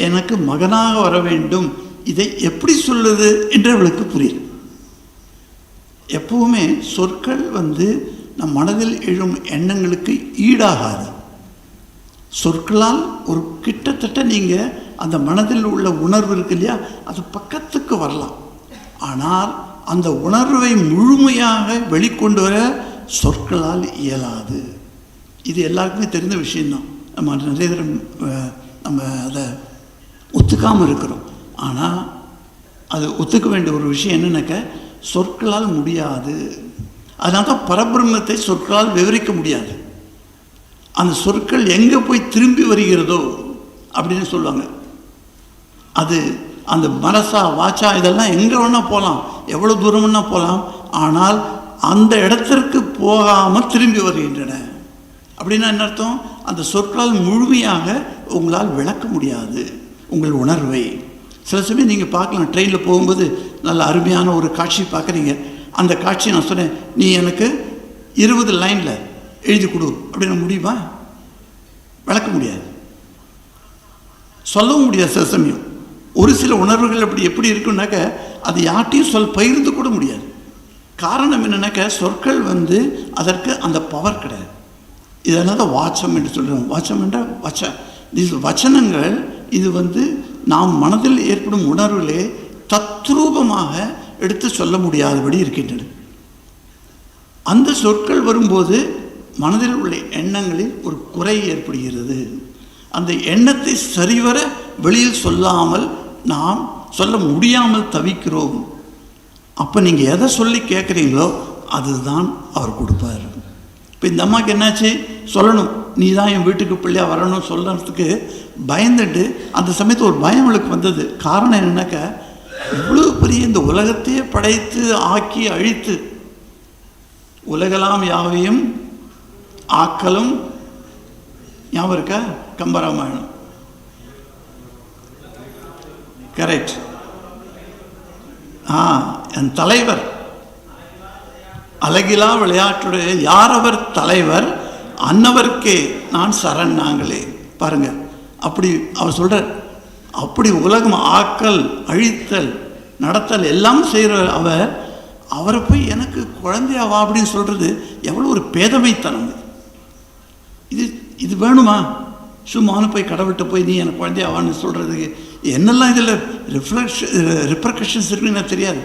எனக்கு மகனாக வர வேண்டும், இதை எப்படி சொல்லுது என்று அவளுக்கு புரியும். எப்பவுமே சொற்கள் நம் மனதில் எழும் எண்ணங்களுக்கு ஈடாகாது. சொற்களால் ஒரு கிட்டத்தட்ட நீங்கள் அந்த மனதில் உள்ள உணர்வு இருக்கு இல்லையா, அது பக்கத்துக்கு வரலாம். ஆனால் அந்த உணர்வை முழுமையாக வெளிக்கொண்டு வர சொற்களால் இயலாது. இது எல்லாருக்குமே தெரிந்த விஷயந்தான். நம்ம நிறைய தரம் நம்ம அதை ஒத்துக்காமல் இருக்கிறோம். ஆனால் அது ஒத்துக்க வேண்டிய ஒரு விஷயம் என்னன்னாக்க, சொற்களால் முடியாது. அதனால தான் பரபிரம்மத்தை சொற்களால் விவரிக்க முடியாது. அந்த சொற்கள் எங்கே போய் திரும்பி வருகிறதோ அப்படின்னு சொல்லுவாங்க. அது அந்த மனசா வாச்சா இதெல்லாம் எங்கே வேணால் போகலாம், எவ்வளோ தூரம் வேணால் போகலாம். ஆனால் அந்த இடத்திற்கு போகாமல் திரும்பி வருகின்றன. அப்படின்னா என்ன அர்த்தம்? அந்த சொற்களால் முழுமையாக உங்களால் விளக்க முடியாது உங்கள் உணர்வை. சில சமயம் நீங்கள் பார்க்கலாம், ட்ரெயினில் போகும்போது நல்ல அருமையான ஒரு காட்சி பார்க்குறீங்க. அந்த காட்சி நான் சொன்னேன், நீ எனக்கு 20 லைனில் எழுதி கொடு அப்படின்னு முடியுமா? விளக்க முடியாது, சொல்லவும் முடியாது. சில சமயம் ஒரு சில உணர்வுகள் அப்படி எப்படி இருக்குன்னாக்க, அது யார்ட்டையும் பகிர்ந்து கூட முடியாது. காரணம் என்னன்னாக்க, சொற்கள் அதற்கு அந்த பவர் கிடையாது. இதனால் தான் வாச்சம் என்று சொல்கிறோம். வாச்சம் என்றால் வச்சனங்கள். இது நாம் மனதில் ஏற்படும் உணர்வுகளே தத்ரூபமாக எடுத்து சொல்ல முடியாதபடி இருக்கின்றன. அந்த சொற்கள் வரும்போது மனதில் உள்ள எண்ணங்களில் ஒரு குறை ஏற்படுகிறது. அந்த எண்ணத்தை சரிவர வெளியில் சொல்லாமல் நாம் சொல்ல முடியாமல் தவிக்கிறோம். அப்போ நீங்கள் எதை சொல்லி கேட்குறீங்களோ அதுதான் அவர் கொடுப்பார். இப்போ இந்த அம்மாவுக்கு என்னாச்சு? சொல்லணும், நீ தான் என் வீட்டுக்கு பிள்ளையாக வரணும் சொல்கிறதுக்கு பயந்துட்டு அந்த சமயத்தில் ஒரு பயம் அவளுக்கு வந்தது. காரணம் என்னன்னாக்கா, இவ்வளோ பெரிய இந்த உலகத்தையே படைத்து ஆக்கி அழித்து உலகெல்லாம் யாவையும் ஆக்கலும், ஞாபகம் இருக்கா? கம்பராமாயணம். கரெக்ட். என் தலைவர் அழகிலா விளையாட்டுடைய யார் அவர் தலைவர், அன்னவர்க்கே நான் சரண் நாங்களே. பாருங்க, அப்படி அவர் சொல்கிறார். அப்படி உலகம் ஆக்கல் அழித்தல் நடத்தல் எல்லாம் செய்கிற அவரை போய் எனக்கு குழந்தையாவா அப்படின்னு சொல்கிறது எவ்வளோ ஒரு பேதமைத்தனம். இது வேணுமா? சும்மானு போய் கடவுள்கிட்ட போய் நீ எனக்கு குழந்தையாவான்னு சொல்கிறதுக்கு என்னெல்லாம் இதில் ரிப்ரகஷன்ஸ் இருக்குன்னு எனக்கு தெரியாது.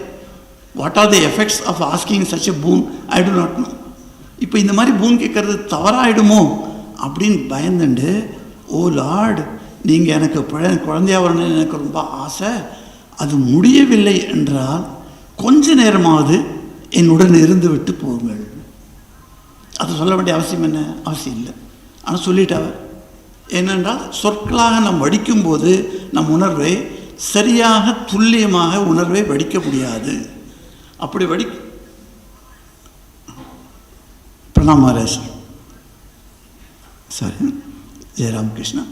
What are the effects of asking such a boon I do not know. இப்போ இந்த மாதிரி பூன் கேட்கறது தவறாயிடுமோ அப்படின்னு பயந்துண்டு, ஓ லார்ட், நீங்கள் எனக்கு குழந்தையாக வரணும்னு எனக்கு ரொம்ப ஆசை, அது முடியவில்லை என்றால் கொஞ்ச நேரமாவது என்னுடன் இருந்து விட்டு போங்கள். அது சொல்ல வேண்டிய அவசியம் என்ன? அவசியம் இல்லை. ஆனால் சொல்லிட்டாவ. ஏனென்றால் சொற்களாக நாம் வடிக்கும்போது நம் உணர்வை சரியாக துல்லியமாக உணர்வை வடிக்க முடியாது. அப்படி பிரணாம் மகாராஜ், சரி, ஜெயராமகிருஷ்ணா.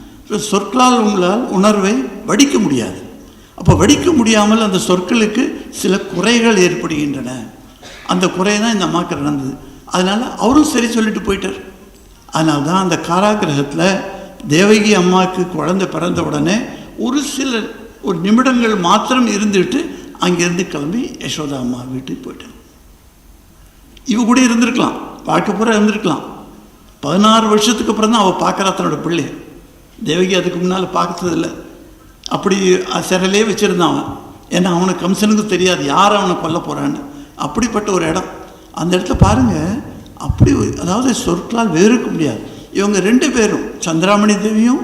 சொற்களால் உங்களால் உணர்வை வடிக்க முடியாது. அப்போ வடிக்க முடியாமல் அந்த சொற்களுக்கு சில குறைகள் ஏற்படுகின்றன. அந்த குறை தான் இந்த அம்மாவுக்கு நடந்தது. அதனால் அவரும் சரி சொல்லிட்டு போயிட்டார். அதனால தான் அந்த காராகிரகத்தில் தேவகி அம்மாவுக்கு குழந்தை பிறந்த உடனே ஒரு நிமிடங்கள் மாத்திரம் இருந்துட்டு அங்கேருந்து கிளம்பி யசோதா அம்மா வீட்டுக்கு போயிட்டாங்க. இவ கூட இருந்திருக்கலாம், வாழ்க்கை பூரா இருந்திருக்கலாம். 16 வருஷத்துக்கு அப்புறம் தான் அவள் பார்க்குறா தன்னோட பிள்ளை. தேவகி அதுக்கு முன்னால் பார்த்ததில்லை. அப்படி சிறையிலே வச்சுருந்தான் அவன். ஏன்னா அவனுக்கு கம்சனுக்கு தெரியாது யார் அவனை கொல்ல போகிறான்னு. அப்படிப்பட்ட ஒரு இடம். அந்த இடத்துல பாருங்கள், அப்படி அதாவது சொற்களால் வேறுக்க முடியாது. இவங்க 2 பேரும், சந்திராமணி தேவியும்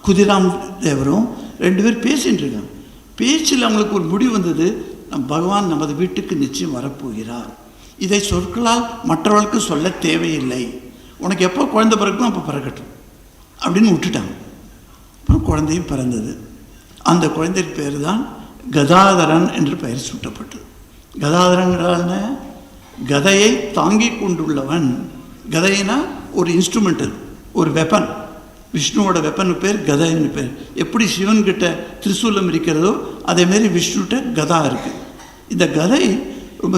குதிராம் தேவரும் 2 பேர் பேசிகிட்டு இருக்காங்க. பேச்சில் அவங்களுக்கு ஒரு முடிவு வந்தது, பகவான் நமது வீட்டுக்கு நிச்சயம் வரப்போகிறார். இதை சொற்களால் மற்றவர்களுக்கு சொல்ல தேவையில்லை. உனக்கு எப்போ குழந்தை பிறக்கணும் அப்போ பிறக்கட்டும் அப்படின்னு விட்டுட்டாங்க. அப்புறம் குழந்தையும் பிறந்தது. அந்த குழந்தைக்கு பேர் தான் கதாதரன் என்று பெயர் சூட்டப்பட்டது. கதாதரன் கதையை தாங்கி கொண்டுள்ளவன். கதையினா ஒரு இன்ஸ்ட்ருமெண்டல், ஒரு வெப்பன். விஷ்ணுவோட வெப்பனுக்கு பேர் கதைன்னு பேர். எப்படி சிவன்கிட்ட திரிசூலம் இருக்கிறதோ அதேமாரி விஷ்ணுகிட்ட கதா இருக்குது. இந்த கதை ரொம்ப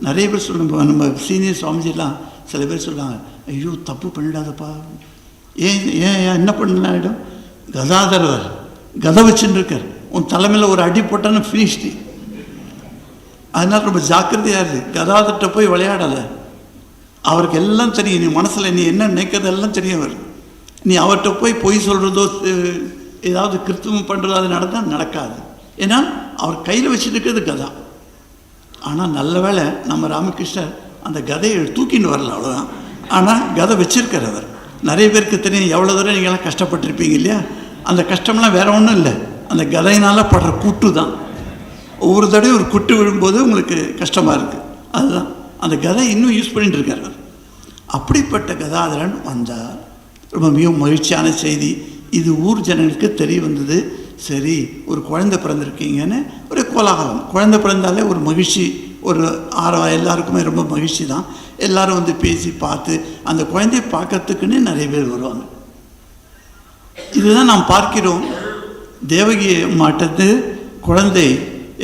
நிறைய பேர் சொல்லுவோம். நம்ம சீனியர் சுவாமிஜிலாம் சில பேர் சொல்லுவாங்க, ஐயோ தப்பு பண்ணிடாதப்பா, ஏன் ஏன் என்ன பண்ணலாயிடும், கதாதரர் கதை வச்சுன்னு இருக்கார், உன் தலைமையில் ஒரு அடி போட்டான்னு ஃபினிஷ்டு. அதனால் ரொம்ப ஜாக்கிரதையாக இருக்குது. கதாதர்கிட்ட போய் விளையாடாத. அவருக்கு எல்லாம் தெரியும். நீ மனசில் நீ என்ன நினைக்கிறதெல்லாம் தெரியும் அவர். நீ அவர்கிட்ட போய் பொய் சொல்கிறதோ ஏதாவது கிருத்தம் பண்ணுறதோ அது நடந்தால் நடக்காது. ஏன்னா அவர் கையில் வச்சுட்டு இருக்கிறது கதா. ஆனால் நல்ல வேளை நம்ம ராமகிருஷ்ணர் அந்த கதையை தூக்கின்னு வரல, அவ்வளோதான். ஆனால் கதை வச்சிருக்கார் அவர். நிறைய பேருக்கு தெரியும் எவ்வளோ தூரம் நீங்கள்லாம் கஷ்டப்பட்டிருப்பீங்க இல்லையா. அந்த கஷ்டம்லாம் வேறு ஒன்றும் இல்லை, அந்த கதையினால் படுற கூட்டு தான். ஒவ்வொரு தடையும் ஒரு குட்டு விழும்போது உங்களுக்கு கஷ்டமாக இருக்குது. அதுதான் அந்த கதை இன்னும் யூஸ் பண்ணிட்டு இருக்கார் அவர். அப்படிப்பட்ட கதாதரன் வந்தார். ரொம்ப மிகவும் மகிழ்ச்சியான செய்தி. இது ஊர் ஜனங்களுக்கு தெரிய வந்தது. சரி, ஒரு குழந்தை பிறந்திருக்கீங்கன்னு ஒரு கோலாகலம். குழந்தை பிறந்தாலே ஒரு மகிழ்ச்சி, ஒரு ஆர்வம், எல்லாருக்குமே ரொம்ப மகிழ்ச்சி தான். எல்லோரும் வந்து பேசி பார்த்து அந்த குழந்தையை பார்க்கறதுக்குன்னு நிறைய பேர் வருவாங்க. இதுதான் நாம் பார்க்கிறோம். தேவகி மாட்டத்து குழந்தை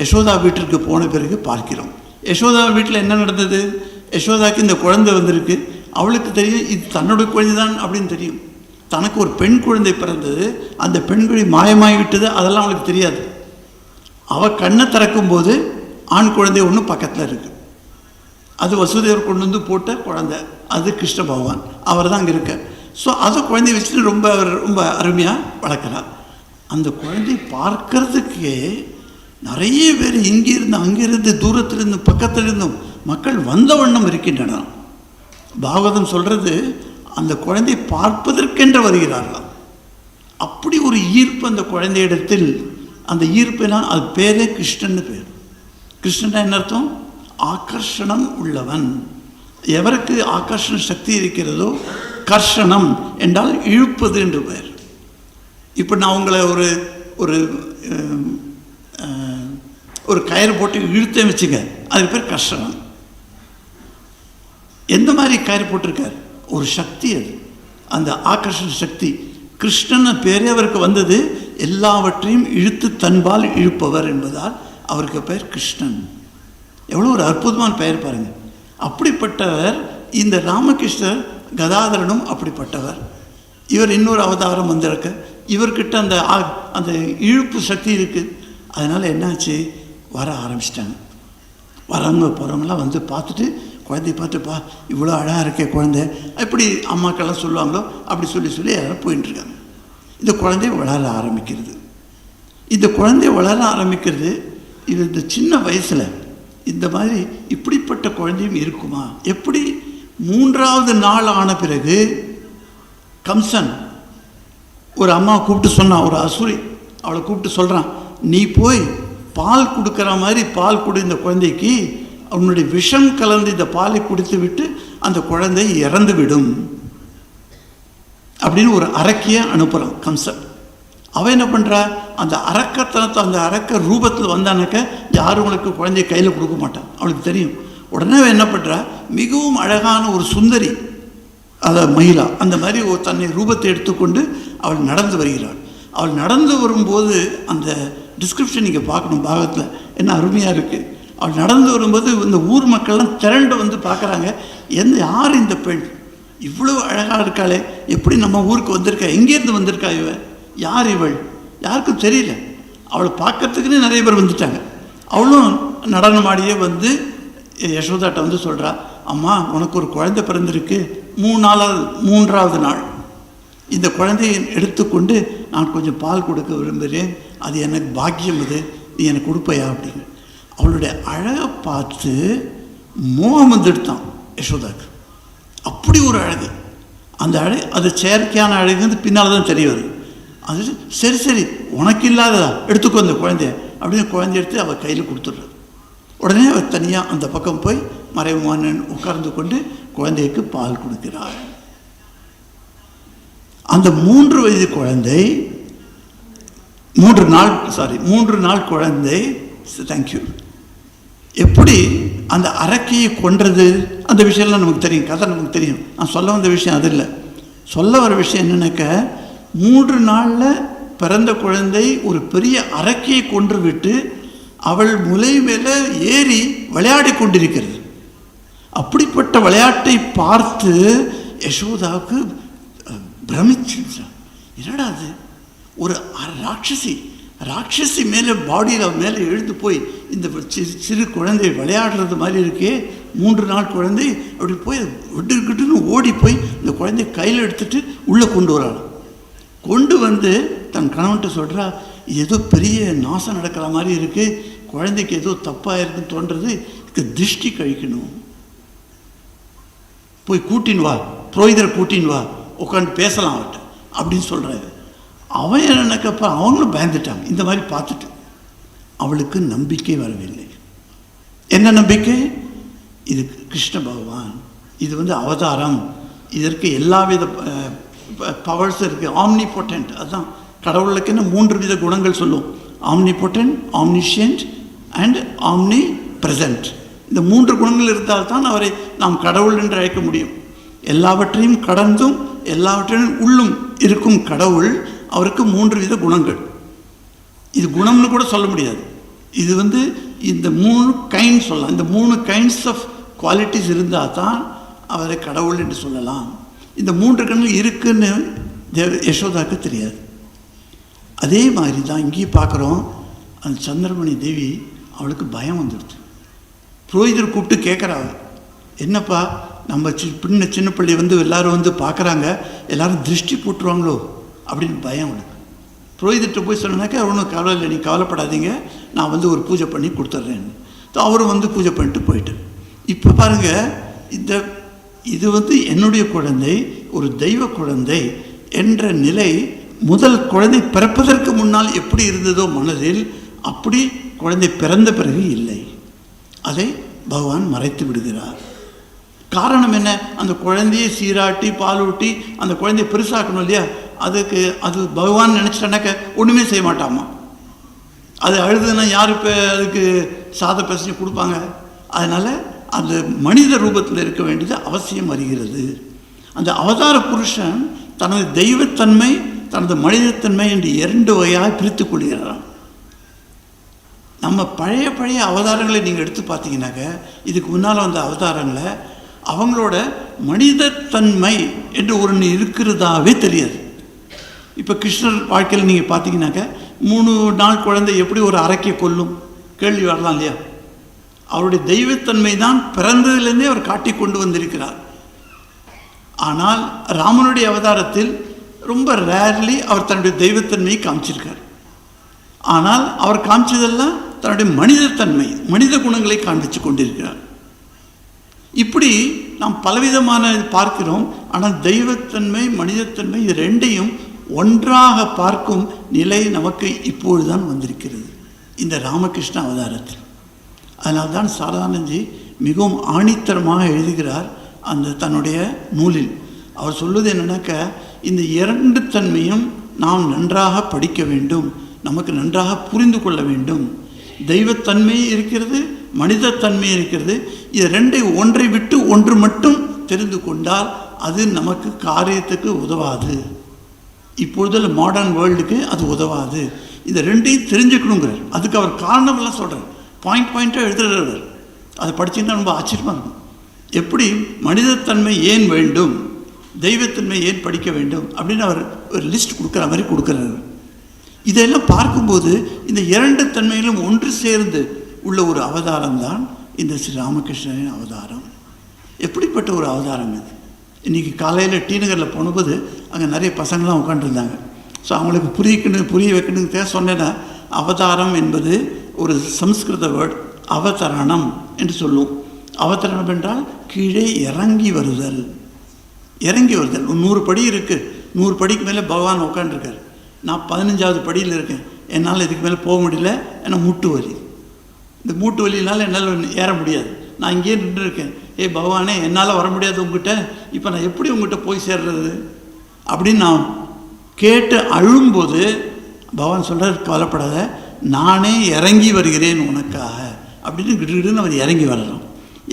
யசோதா வீட்டிற்கு போன பிறகு பார்க்கிறோம். யசோதா வீட்டில் என்ன நடந்தது? யசோதாக்கு இந்த குழந்தை வந்திருக்கு. அவளுக்கு தெரியும் இது தன்னோட குழந்தை தான் அப்படின்னு தெரியும். தனக்கு ஒரு பெண் குழந்தை பிறந்தது, அந்த பெண் குழந்தை மாயமாகி விட்டது, அதெல்லாம் அவளுக்கு தெரியாது. அவள் கண்ணை திறக்கும்போது ஆண் குழந்தை ஒன்று பக்கத்தில் இருக்குது. அது வசுதேவர் கொண்டு வந்து போட்ட குழந்தை, அது கிருஷ்ண பகவான், அவர் தான் அங்கே இருக்கார். ஸோ அதை குழந்தைய வச்சுட்டு அவர் ரொம்ப அருமையாக வளர்க்குறார். அந்த குழந்தை பார்க்கறதுக்கே நிறைய பேர் இங்கிருந்து அங்கிருந்து தூரத்திலிருந்தும் பக்கத்திலிருந்தும் மக்கள் வந்த வண்ணம் இருக்கின்றனர். பாகவதம் சொல்கிறது, அந்த குழந்தை பார்ப்பதற்கென்று வருகிறார்களாம். அப்படி ஒரு ஈர்ப்பு அந்த குழந்தையிடத்தில். அந்த ஈர்ப்புனா அது பேரே கிருஷ்ணன்னு பேர். கிருஷ்ணன் என்ன அர்த்தம்? ஆகர்ஷணம் உள்ளவன். எவருக்கு ஆகர்ஷண சக்தி இருக்கிறதோ, கர்ஷணம் என்றால் இழுப்பது என்று பெயர். இப்போ நான் உங்களை ஒரு ஒரு ஒரு கயிறு போட்டு இழுத்தே வச்சுங்க, அதுக்கு பேர் கர்ஷணம். எந்த மாதிரி கயிறு போட்டிருக்கார்? ஒரு சக்தி அது, அந்த ஆகர்ஷண சக்தி. கிருஷ்ணன் பேரே அவருக்கு வந்தது, எல்லாவற்றையும் இழுத்து தன்பால் இழுப்பவர் என்பதால் அவருக்கு பெயர் கிருஷ்ணன். எவ்வளோ ஒரு அற்புதமான பெயர் பாருங்கள். அப்படிப்பட்டவர் இந்த ராமகிருஷ்ணர். கதாதரனும் அப்படிப்பட்டவர். இவர் இன்னொரு அவதாரம் வந்திருக்க, இவர்கிட்ட அந்த அந்த இழுப்பு சக்தி இருக்குது. அதனால் என்னாச்சு, வர ஆரம்பிச்சிட்டாங்க. வரவங்க போகிறவங்களாம் வந்து பார்த்துட்டு குழந்தைய பார்த்துப்பா இவ்வளோ அழகாக இருக்கே குழந்தை, எப்படி அம்மாக்கெல்லாம் சொல்லுவாங்களோ அப்படி சொல்லி சொல்லி யாரும் போயிட்டுருக்காங்க. இந்த குழந்தை வளர ஆரம்பிக்கிறது. இந்த குழந்தை வளர ஆரம்பிக்கிறது. இது இந்த சின்ன வயசில் இந்த மாதிரி இப்படிப்பட்ட குழந்தையும் இருக்குமா? எப்படி 3வது நாள் ஆன பிறகு கம்சன் ஒரு அம்மாவை கூப்பிட்டு சொன்னான், ஒரு அசுரி அவளை கூப்பிட்டு சொல்கிறான், நீ போய் பால் கொடுக்குற மாதிரி பால் கொடு இந்த குழந்தைக்கு, அவனுடைய விஷம் கலந்து இந்த பாலை குடித்து விட்டு அந்த குழந்தை இறந்து விடும் அப்படின்னு ஒரு அரக்கியை அனுப்புகிறான் கம்சன். அவன் என்ன பண்ணுறா, அந்த அரக்கத்தனத்தை அந்த அரக்க ரூபத்தில் வந்தானாக்க யாரும் அவளுக்கு குழந்தைய கையில் கொடுக்க மாட்டான், அவளுக்கு தெரியும். உடனே அவன் என்ன பண்ணுறா, மிகவும் அழகான ஒரு சுந்தரி, அதை மகிழா, அந்த மாதிரி ஒரு தன்னை ரூபத்தை எடுத்துக்கொண்டு அவள் நடந்து வருகிறாள். அவள் நடந்து வரும்போது அந்த டிஸ்கிரிப்ஷன் நீங்கள் பார்க்கணும், பாகத்தில் என்ன அருமையாக இருக்குது. அவள் நடந்து வரும்போது இந்த ஊர் மக்கள்லாம் திரண்டு வந்து பார்க்குறாங்க, யார் இந்த பெண் இவ்வளோ அழகாக இருக்காளே, எப்படி நம்ம ஊருக்கு வந்திருக்கா, எங்கேருந்து வந்திருக்கா இவ, யார் இவள், யாருக்கும் தெரியல. அவளை பார்க்கறதுக்குன்னு நிறைய பேர் வந்துட்டாங்க. அவளும் நடனமாடியே வந்து யசோதாட்ட வந்து சொல்கிறா, அம்மா உனக்கு ஒரு குழந்தை பிறந்திருக்கு, 3வது நாள் இந்த குழந்தையை எடுத்துக்கொண்டு நான் கொஞ்சம் பால் கொடுக்க விரும்புகிறேன், அது எனக்கு பாக்கியம், அது நீ எனக்கு கொடுப்பையா அப்படின்னு. அவளுடைய அழகை பார்த்து மோகம் வந்துடுத்தான் யசோதாக்கு. அப்படி ஒரு அழகு, அந்த அழகு அது செயற்கையான அழகுன்னு பின்னால் தான் தெரிய வருது. அது சரி சரி உனக்கு இல்லாததா எடுத்துக்கோ அந்த குழந்தைய அப்படின்னு குழந்தைய எடுத்து அவள் கையில் கொடுத்துட்றாரு. உடனே அவர் தனியாக அந்த பக்கம் போய் மறைமுகமான உட்கார்ந்து கொண்டு குழந்தைக்கு பால் கொடுக்கிறார். அந்த 3 வயது குழந்தை 3 நாள் குழந்தை தேங்க்யூ எப்படி அந்த அரக்கையை கொன்றது அந்த விஷயம்லாம் நமக்கு தெரியும், கதை நமக்கு தெரியும். நான் சொல்ல வந்த விஷயம் அது இல்லை. சொல்ல வர விஷயம் என்னன்னாக்க 3 நாளில் பிறந்த குழந்தை ஒரு பெரிய அரக்கையை கொன்று விட்டு அவள் முலை மேலே ஏறி விளையாடி கொண்டிருக்கிறது. அப்படிப்பட்ட விளையாட்டை பார்த்து யசோதாவுக்கு பிரமிச்சு, என்னடா அது, ஒரு ராட்சசி மேலே பாடியில் மேலே எழுந்து போய் இந்த சிறு குழந்தை விளையாடுறது மாதிரி இருக்கே, 3 நாள் குழந்தை. அப்படி போய் விட்டுக்கிட்டுன்னு ஓடி போய் இந்த குழந்தைய கையில் எடுத்துட்டு உள்ளே கொண்டு வராள். கொண்டு வந்து தன் கணவன்கிட்ட சொல்கிறா, ஏதோ பெரிய நாசம் நடக்கிற மாதிரி இருக்குது, குழந்தைக்கு ஏதோ தப்பாக இருக்குன்னு தோன்றது, இதுக்கு திருஷ்டி கழிக்கணும், போய் கூட்டின்னு வா, புரோகிதரை கூட்டின்னு வா, உட்காந்து பேசலாம் அவர்கிட்ட அப்படின்னு சொல்கிறாரு. அவன் என்னக்கப்புற அவங்களும் பயந்துட்டாங்க. இந்த மாதிரி பார்த்துட்டு அவளுக்கு நம்பிக்கை வரவில்லை. என்ன நம்பிக்கை? இது கிருஷ்ண பகவான், இது அவதாரம், இதற்கு எல்லா வித பவர்ஸும் இருக்குது, ஆம்னிபொட்டன்ட். அதுதான் கடவுளுக்கு என்ன 3 வித குணங்கள் சொல்லுவோம், omnipotent, omniscient and omni present. இந்த 3 குணங்கள் இருந்தால்தான் அவரை நாம் கடவுள் என்று அழைக்க முடியும். எல்லாவற்றையும் கடந்தும் எல்லாவற்றையும் உள்ளும் இருக்கும் கடவுள், அவருக்கு 3 வித குணங்கள். இது குணம்னு கூட சொல்ல முடியாது, இது இந்த 3 கைண்ட் சொல்லலாம். இந்த 3 கைண்ட்ஸ் ஆஃப் குவாலிட்டிஸ் இருந்தால் தான் அவரை கடவுள் என்று சொல்லலாம். இந்த 3 கண்கள் இருக்குன்னு யசோதாவுக்கு தெரியாது. அதே மாதிரி தான் இங்கேயும் பார்க்குறோம். அந்த சந்திரமணி தேவி அவளுக்கு பயம் வந்துடுது. புரோகிதர் கூப்பிட்டு கேட்குறாங்க, என்னப்பா நம்ம சின்ன பிள்ளை எல்லோரும் பார்க்குறாங்க, எல்லோரும் திருஷ்டி போட்டுருவாங்களோ அப்படின்னு பயம் அவளுக்கு. புரோகிதர்கிட்ட போய் சொன்னாக்கா, ஒன்றும் கவலை இல்லை, நீ கவலைப்படாதீங்க, நான் ஒரு பூஜை பண்ணி கொடுத்துட்றேன்னு. அவரும் பூஜை பண்ணிட்டு போயிட்டு. இப்போ பாருங்கள், இது என்னுடைய குழந்தை, ஒரு தெய்வ குழந்தை என்ற நிலை முதல் குழந்தை பிறப்பதற்கு முன்னால் எப்படி இருந்ததோ மனதில், அப்படி குழந்தை பிறந்த பிறகு இல்லை. அதை பகவான் மறைத்து விடுகிறார். காரணம் என்ன? அந்த குழந்தையை சீராட்டி பாலூட்டி அந்த குழந்தையை பெருசாக்கணும் இல்லையா? அது பகவான் நினச்சிட்டானாக்க ஒன்றுமே செய்ய மாட்டாமா. அது அழுதுன்னா யார் இப்போ அதுக்கு சாத பிரச்சனை கொடுப்பாங்க? அதனால் அந்த மனித ரூபத்தில் இருக்க வேண்டியது அவசியம் வருகிறது. அந்த அவதார புருஷன் தனது தெய்வத்தன்மை தனது மனிதத்தன்மை என்று 2 வகையாக பிரித்து கொள்கிறாராம். நம்ம பழைய அவதாரங்களை நீங்கள் எடுத்து பார்த்தீங்கன்னாக்க, இதுக்கு முன்னால் வந்த அவதாரங்களை அவங்களோட மனிதத்தன்மை என்று ஒன்று இருக்கிறதாவே தெரியாது. இப்போ கிருஷ்ணர் வாழ்க்கையில் நீங்கள் பார்த்தீங்கன்னாக்க 3 நாள் குழந்தை எப்படி ஒரு அரக்கை கொல்லும் கேள்வி வரலாம் இல்லையா? அவருடைய தெய்வத்தன்மை தான் பிறந்ததிலிருந்தே அவர் காட்டி கொண்டு வந்திருக்கிறார். ஆனால் ராமனுடைய அவதாரத்தில் ரொம்ப ரேர்லி அவர் தன்னுடைய தெய்வத்தன்மையை காமிச்சிருக்கார். ஆனால் அவர் காமிச்சதெல்லாம் தன்னுடைய மனிதத்தன்மை, மனித குணங்களை காண்பித்து கொண்டிருக்கிறார். இப்படி நாம் பலவிதமான பார்க்கிறோம். ஆனால் தெய்வத்தன்மை மனிதத்தன்மை இது 2ஐயும் ஒன்றாக பார்க்கும் நிலை நமக்கு இப்பொழுதுதான் வந்திருக்கிறது இந்த ராமகிருஷ்ண அவதாரத்தில். அதனால்தான் சாரதானந்தி மிகவும் ஆணித்தரமாக எழுதுகிறார் அந்த தன்னுடைய நூலில். அவர் சொல்வது என்னன்னாக்க, இந்த 2 தன்மையும் நாம் நன்றாக படிக்க வேண்டும், நமக்கு நன்றாக புரிந்து கொள்ள வேண்டும். தெய்வத்தன்மை இருக்கிறது, மனிதத்தன்மை இருக்கிறது. இது 2ஐ ஒன்றை விட்டு ஒன்று மட்டும் தெரிந்து கொண்டால் அது நமக்கு காரியத்துக்கு உதவாது. இப்பொழுதுள்ள மாடர்ன் வேர்ல்டுக்கு அது உதவாது. இந்த 2ஐயும் தெரிஞ்சுக்கணுங்கிறார். அதுக்கு அவர் காரணமெல்லாம் சொல்கிறார், பாயிண்டாக எழுதுகிறார். அதை படிச்சுன்னா ரொம்ப ஆச்சரியமாக இருக்கும். எப்படி மனிதத்தன்மை ஏன் வேண்டும், தெய்வத்தன்மை ஏன் படிக்க வேண்டும் அப்படின்னு அவர் ஒரு லிஸ்ட் கொடுக்குற மாதிரி கொடுக்குறாரு. இதெல்லாம் பார்க்கும்போது இந்த 2 தன்மையிலும் ஒன்று சேர்ந்து உள்ள ஒரு அவதாரம் தான் இந்த ஸ்ரீ ராமகிருஷ்ணனின் அவதாரம். எப்படிப்பட்ட ஒரு அவதாரம் இது! இன்றைக்கி காலையில் டி நகரில் போனபோது அங்கே நிறைய பசங்கள்லாம் உட்காந்துருந்தாங்க. ஸோ அவங்களுக்கு புரிய வைக்கணுங்க சொன்னேன்னா, அவதாரம் என்பது ஒரு சம்ஸ்கிருத வேர்ட், அவதரணம் என்று சொல்லுவோம். அவதரணம் என்றால் கீழே இறங்கி வருதல். 100 படி இருக்குது, 100 படிக்கு மேலே பகவான் உட்காந்துருக்கார். நான் 15வது படியில் இருக்கேன், என்னால் இதுக்கு மேலே போக முடியல, ஏன்னா முட்டு வலி. இந்த மூட்டு வலியினால என்னால் ஏற முடியாது, நான் இங்கேயே நின்றுருக்கேன், பகவானே என்னால் வர முடியாது உங்ககிட்ட, இப்போ நான் எப்படி உங்ககிட்ட போய் சேர்றது அப்படின்னு நான் கேட்டு அழும்போது பகவான் சொல்கிறார், கவலைப்படாத, நானே இறங்கி வருகிறேன் உனக்காக அப்படின்னு கிட்டுன்னு அவர் இறங்கி வரலாம்.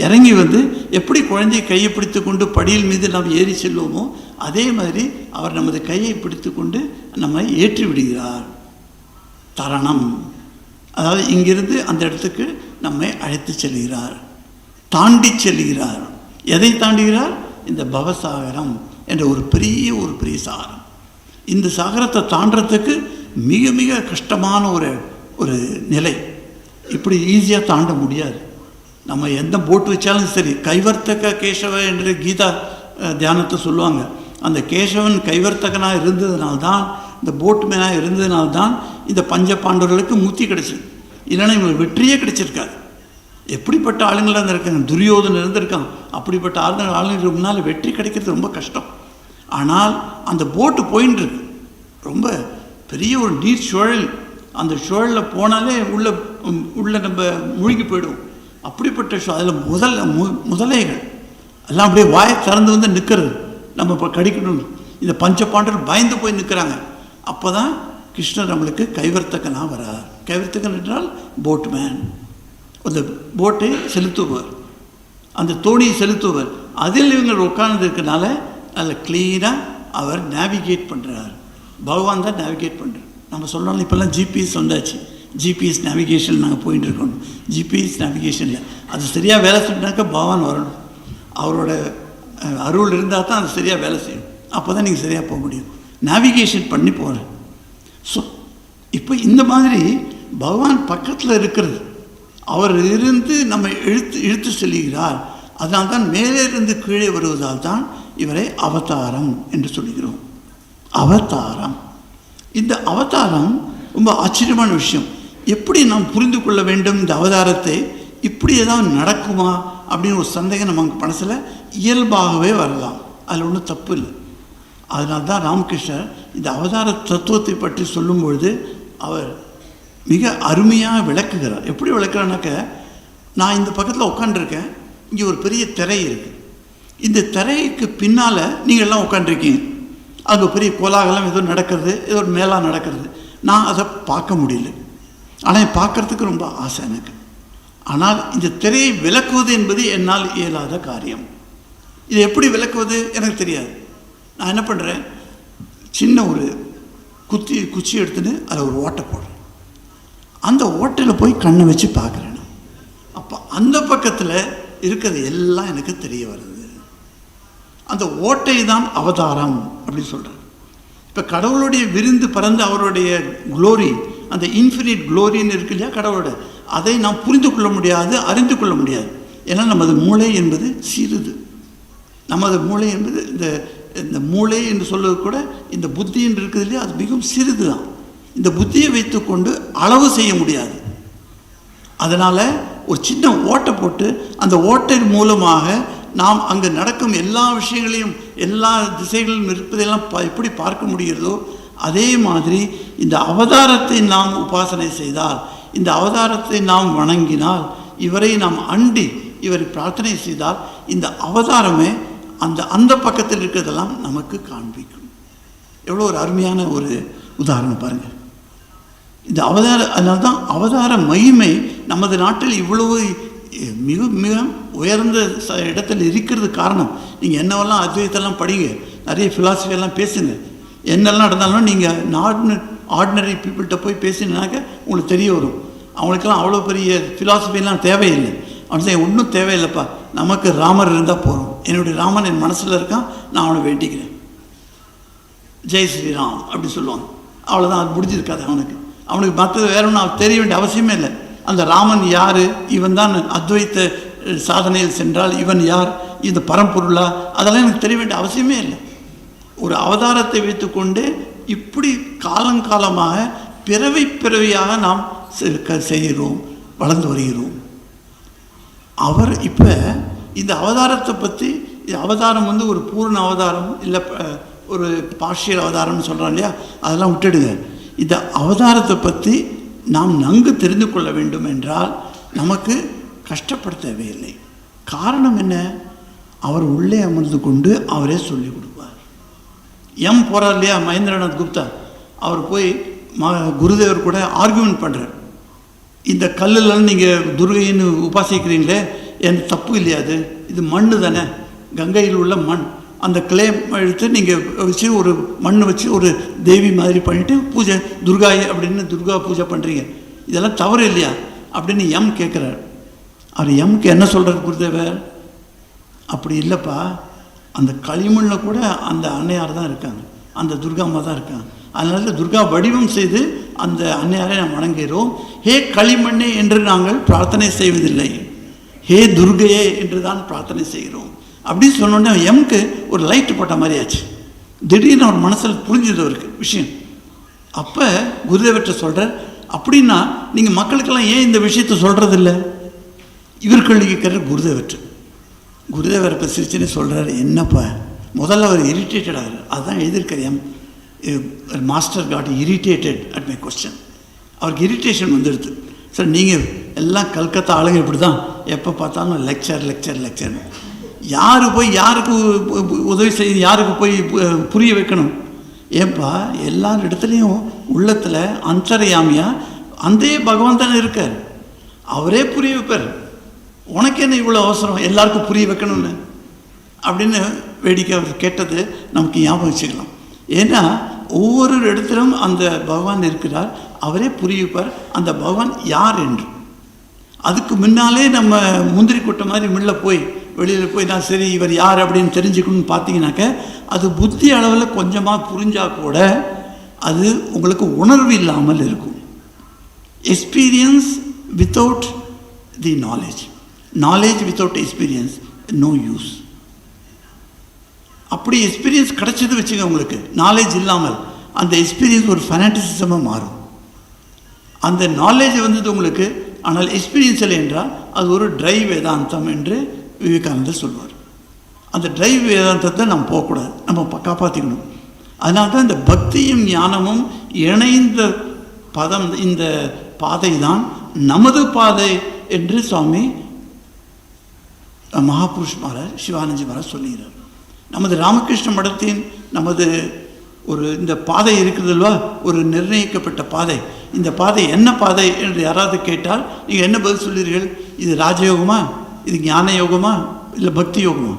இறங்கி வந்து எப்படி குழந்தையை கையை பிடித்து கொண்டு படியில் மீது நாம் ஏறி செல்வோமோ அதே மாதிரி அவர் நமது கையை பிடித்து கொண்டு நம்மை ஏற்றி விடுகிறார். தரணம், அதாவது இங்கிருந்து அந்த இடத்துக்கு நம்மை அழைத்து செல்கிறார், தாண்டி செல்கிறார். எதை தாண்டுகிறார்? இந்த பவசாகரம் என்ற ஒரு பெரிய சாகரம். இந்த சாகரத்தை தாண்டறதுக்கு மிக மிக கஷ்டமான ஒரு நிலை. இப்படி ஈஸியாக தாண்ட முடியாது. நம்ம எந்த போட்டு வச்சாலும் சரி, கைவர்த்தக கேசவ என்று கீதா தியானத்தை சொல்லுவாங்க. அந்த கேசவன் கைவர்த்தகனாக இருந்ததுனால்தான், இந்த போட்டு மேனாக இருந்ததுனால்தான் இந்த பஞ்ச பாண்டவர்களுக்கு முக்தி கிடைச்சிது. இல்லைன்னா இவங்களுக்கு வெற்றியே கிடைச்சிருக்காது. எப்படிப்பட்ட ஆளுங்களாக இருக்காங்க, துரியோதனன் இருந்திருக்கான். அப்படிப்பட்ட ஆளுங்களுக்கு முன்னால் வெற்றி கிடைக்கிறது ரொம்ப கஷ்டம். ஆனால் அந்த போட்டு போயின்னு இருக்கு, ரொம்ப பெரிய ஒரு நீர் சுழல். அந்த சுழலில் போனாலே உள்ள நம்ம மூழ்கி போயிடுவோம். அப்படிப்பட்ட அதில் முதலைகள் எல்லாம் அப்படியே வாயை திறந்து வந்து நிற்கிறது, நம்ம இப்போ கடிக்கணும். இந்த பஞ்ச பாண்டவர் பயந்து போய் நிற்கிறாங்க. அப்போ தான் கிருஷ்ணர் நம்மளுக்கு கைவர்த்தகனாக வரார். கைவர்த்தகன் என்றால் போட்மேன், அந்த போட்டை செலுத்துவர், அந்த தோணியை செலுத்துவர். அதில் இவங்க உட்கார்ந்து இருக்கனால அதில் க்ளீனாக அவர் நேவிகேட் பண்ணுறார். பகவான் தான் நேவிகேட் பண்ணுறார். நம்ம சொல்லணும், இப்போல்லாம் ஜிபிஎஸ் வந்தாச்சு, ஜிபிஎஸ் நேவிகேஷன் நாங்கள் போயிட்டு இருக்கோம். ஜிபிஎஸ் நேவிகேஷனில் அது சரியாக வேலை செஞ்சாக்கா பகவான் வரணும், அவரோட அருள் இருந்தால் தான் அது சரியாக வேலை செய்யும். அப்போ தான் நீங்கள் சரியாக போக முடியும். நேவிகேஷன் பண்ணி போகிறேன். ஸோ இப்போ இந்த மாதிரி பகவான் பக்கத்தில் இருக்கிறது, அவர் இருந்து நம்ம இழுத்து செல்கிறார். அதனால்தான் மேலே இருந்து கீழே வருவதால் தான் இவரை அவதாரம் என்று சொல்கிறோம். அவதாரம், இந்த அவதாரம் ரொம்ப ஆச்சரியமான விஷயம். எப்படி நாம் புரிந்து கொள்ள வேண்டும் இந்த அவதாரத்தை? இப்படி ஏதாவது நடக்குமா அப்படின்னு ஒரு சந்தேகம் நமக்கு மனசில் இயல்பாகவே வரலாம். அதில் ஒன்றும் தப்பு இல்லை. அதனால தான் ராமகிருஷ்ணர் இந்த அவதார தத்துவத்தை பற்றி சொல்லும்பொழுது அவர் மிக அருமையாக விளக்குகிறார். எப்படி விளக்குறாருனாக்க, நான் இந்த பக்கத்தில் உட்காண்டிருக்கேன், இங்கே ஒரு பெரிய திரை இருக்குது, இந்த திரைக்கு பின்னால் நீங்கள் எல்லாம் உட்காண்டிருக்கீங்க, அங்கே பெரிய கோலாகலம் ஏதோ நடக்கிறது, ஏதோ ஒரு மேலா நடக்கிறது, நான் அதை பார்க்க முடியல. ஆனால் பார்க்குறதுக்கு ரொம்ப ஆசை எனக்கு. ஆனால் இந்த திரையை விளக்குவது என்பது என்னால் இயலாத காரியம். இதை எப்படி விளக்குவது எனக்கு தெரியாது. நான் என்ன பண்ணுறேன், சின்ன ஒரு குச்சி எடுத்துன்னு அதில் ஒரு ஓட்டை போடுறேன். அந்த ஓட்டையில் போய் கண்ணை வச்சு பார்க்குறேன். அப்போ அந்த பக்கத்தில் இருக்கிறது எல்லாம் எனக்கு தெரிய வருது. அந்த ஓட்டை தான் அவதாரம் அப்படின்னு சொல்கிறார். இப்போ கடவுளுடைய விருந்து பறந்து அவருடைய குளோரி, அந்த இன்ஃபினிட் குளோரின்னு இருக்கு இல்லையா கடவுளோட, அதை நாம் புரிந்து கொள்ள முடியாது, அறிந்து கொள்ள முடியாது. ஏன்னா நமது மூளை என்பது சிறிது. நமது மூளை என்பது இந்த மூளை என்று சொல்வது கூட இந்த புத்தி என்று இருக்குது இல்லையா, அது மிகவும் சிறிது தான். இந்த புத்தியை வைத்துக்கொண்டு அளவு செய்ய முடியாது. அதனால் ஒரு சின்ன ஓட்டை போட்டு அந்த ஓட்டை மூலமாக நாம் அங்கே நடக்கும் எல்லா விஷயங்களையும், எல்லா திசைகளிலும் இருப்பதையெல்லாம் எப்படி பார்க்க முடிகிறதோ அதே மாதிரி இந்த அவதாரத்தை நாம் உபாசனை செய்தால், இந்த அவதாரத்தை நாம் வணங்கினால், இவரை நாம் அண்டி இவரை பிரார்த்தனை செய்தால் இந்த அவதாரமே அந்த பக்கத்தில் இருக்கிறதெல்லாம் நமக்கு காண்பிக்கும். எவ்வளோ ஒரு அருமையான ஒரு உதாரணம் பாருங்கள். இந்த அதனால தான் அவதார மகிமை நமது நாட்டில் இவ்வளவு மிக மிக உயர்ந்த இடத்தில் இருக்கிறது காரணம். நீங்கள் என்னவெல்லாம் அத்வைத்தெல்லாம் படிங்க, நிறைய ஃபிலாசபியெல்லாம் பேசுங்க, என்னெல்லாம் நடந்தாலும் நீங்கள் ஆர்டினரி பீப்புள்கிட்ட போய் பேசினாக்க உங்களுக்கு தெரிய வரும். அவங்களுக்கெல்லாம் அவ்வளோ பெரிய ஃபிலாசபியெல்லாம் தேவையில்லை. அவனுக்கு ஒன்றும் தேவையில்லைப்பா, நமக்கு ராமர் இருந்தால் போகிறோம், என்னுடைய ராமன் என் மனசில் இருக்கான், நான் அவனை வேண்டிக்கிறேன், ஜெய் ஸ்ரீராம் அப்படி சொல்லுவாங்க. அவ்வளோதான், அது முடிஞ்சிருக்காது அவனுக்கு மற்றது வேற ஒன்றும் தெரிய வேண்டிய அவசியமே இல்லை. அந்த ராமன் யார், இவன் தான் அத்வைத்த சாதனையில் சென்றால் இவன் யார், இந்த பரம்பொருளா, அதெல்லாம் எனக்கு தெரிய வேண்டிய அவசியமே இல்லை. ஒரு அவதாரத்தை வைத்துக்கொண்டு இப்படி காலங்காலமாக பிறவியாக நாம் செய்கிறோம், வளர்ந்து வருகிறோம். அவர் இப்போ இந்த அவதாரத்தை பற்றி, அவதாரம் வந்து ஒரு பூர்ண அவதாரம் இல்லை ஒரு பார்ஷியல் அவதாரம்னு சொல்கிறோம் இல்லையா, அதெல்லாம் விட்டுடுங்க. இந்த அவதாரத்தை பற்றி நாம் நன்கு தெரிந்து கொள்ள வேண்டும் என்றால் நமக்கு கஷ்டப்பட தேவையில்லை. காரணம் என்ன? அவர் உள்ளே அமர்ந்து கொண்டு அவரே சொல்லிக் கொடுப்பார். போகிறார் இல்லையா மகேந்திரநாத் குப்தா, அவர் போய் குருதேவர் கூட ஆர்கியூமெண்ட் பண்ணுறார். இந்த கல்லுலாம் நீங்கள் துர்கைன்னு உபாசிக்கிறீங்களே, என் தப்பு இல்லையா? இது மண் தானே, கங்கையில் உள்ள மண். அந்த கிளே எடுத்து நீங்கள் வச்சு ஒரு மண் வச்சு ஒரு தேவி மாதிரி பண்ணிவிட்டு பூஜை துர்காய் அப்படின்னு துர்கா பூஜை பண்ணுறீங்க, இதெல்லாம் தவறு இல்லையா அப்படின்னு கேட்குறார். அவர் எம்க்கு என்ன சொல்கிறார் குருதேவர்? அப்படி இல்லைப்பா, அந்த களிமண்ணில் கூட அந்த அன்னையார் தான் இருக்காங்க, அந்த துர்காம்மா தான் இருக்காங்க. அதனால் துர்கா வடிவம் செய்து அந்த அன்னையாரை நாம் வணங்குகிறோம். ஹே களிமண்ணே என்று நாங்கள் பிரார்த்தனை செய்வதில்லை, ஹே துர்கையே என்று தான் பிரார்த்தனை செய்கிறோம் அப்படின்னு சொன்னோடனே எம்க்கு ஒரு லைட்டு போட்ட மாதிரி ஆச்சு. திடீர்னு அவர் மனசில் புரிஞ்சது அவருக்கு விஷயம். அப்போ குருதேவர்கிட்ட சொல்கிறார், அப்படின்னா நீங்கள் மக்களுக்கெல்லாம் ஏன் இந்த விஷயத்தை சொல்கிறதில்ல? இவர் கேள்வி கேட்குறார் குருதேவர்கிட்ட. குருதேவர் இப்போ சிரிச்சுன்னு சொல்கிறார், என்னப்பா முதல்ல அவர் இரிட்டேட்டட் ஆகிறார். அதுதான் எழுதியிருக்கார், master got irritated at my question. அவருக்கு இரிட்டேஷன் வந்துடுது. சார் நீங்கள் எல்லாம் கல்கத்தா ஆளுங்க இப்படி தான், எப்போ பார்த்தாலும் லெக்சர் லெக்சர் லெக்சர். யார் போய் யாருக்கு உதவி செய்ய, யாருக்கு போய் புரிய வைக்கணும்? ஏன்பா எல்லார் இடத்துலையும் உள்ளத்தில் அந்தர்யாமியாக அந்த பகவான் தானே இருக்கார், அவரே புரிய வைப்பார். உனக்கு என்ன இவ்வளோ அவசரம் எல்லாருக்கும் புரிய வைக்கணும்னு அப்படின்னு வேடிக்கை அவர் கேட்டது நமக்கு ஞாபகம் வச்சுக்கலாம். ஏன்னா ஒவ்வொரு இடத்திலும் அந்த பகவான் இருக்கிறார், அவரே புரிய வைப்பார் அந்த பகவான் யார் என்று. அதுக்கு முன்னாலே நம்ம முந்திரி கொட்டை மாதிரி முள்ள போய் வெளியில் போய் நான் சரி இவர் யார் அப்படின்னு தெரிஞ்சுக்கணும்னு பார்த்தீங்கன்னாக்க அது புத்தி அளவில் கொஞ்சமாக புரிஞ்சால் கூட அது உங்களுக்கு உணர்வு இல்லாமல் இருக்கும். Experience without the knowledge, knowledge without experience no use. அப்படி எக்ஸ்பீரியன்ஸ் கிடச்சது வச்சுங்க, உங்களுக்கு நாலேஜ் இல்லாமல் அந்த எக்ஸ்பீரியன்ஸ் ஒரு ஃபேனட்டிசிசமாக மாறும். அந்த நாலேஜ் வந்தது உங்களுக்கு, ஆனால் எக்ஸ்பீரியன்ஸ் இல்லை என்றால் அது ஒரு ட்ரை வேதாந்தம் என்று விவேகானந்தர் சொல்வார். அந்த ட்ரை வேதாந்தத்தை நம்ம போகக்கூடாது, நம்ம காப்பாற்றிக்கணும். அதனால தான் இந்த பக்தியும் ஞானமும் இணைந்த பதம், இந்த பாதை தான் நமது பாதை என்று சுவாமி மகாபுருஷ் மகாராஜ் சிவானந்தி மகாராஜ் சொல்லுகிறார். நமது ராமகிருஷ்ண மடத்தின் நமது ஒரு இந்த பாதை இருக்கிறதுல்வா, ஒரு நிர்ணயிக்கப்பட்ட பாதை. இந்த பாதை என்ன பாதை என்று யாராவது கேட்டால் நீங்கள் என்ன பதில் சொல்லுவீர்கள்? இது ராஜயோகமா, இது ஞான யோகமா, இல்லை பக்தி யோகமா?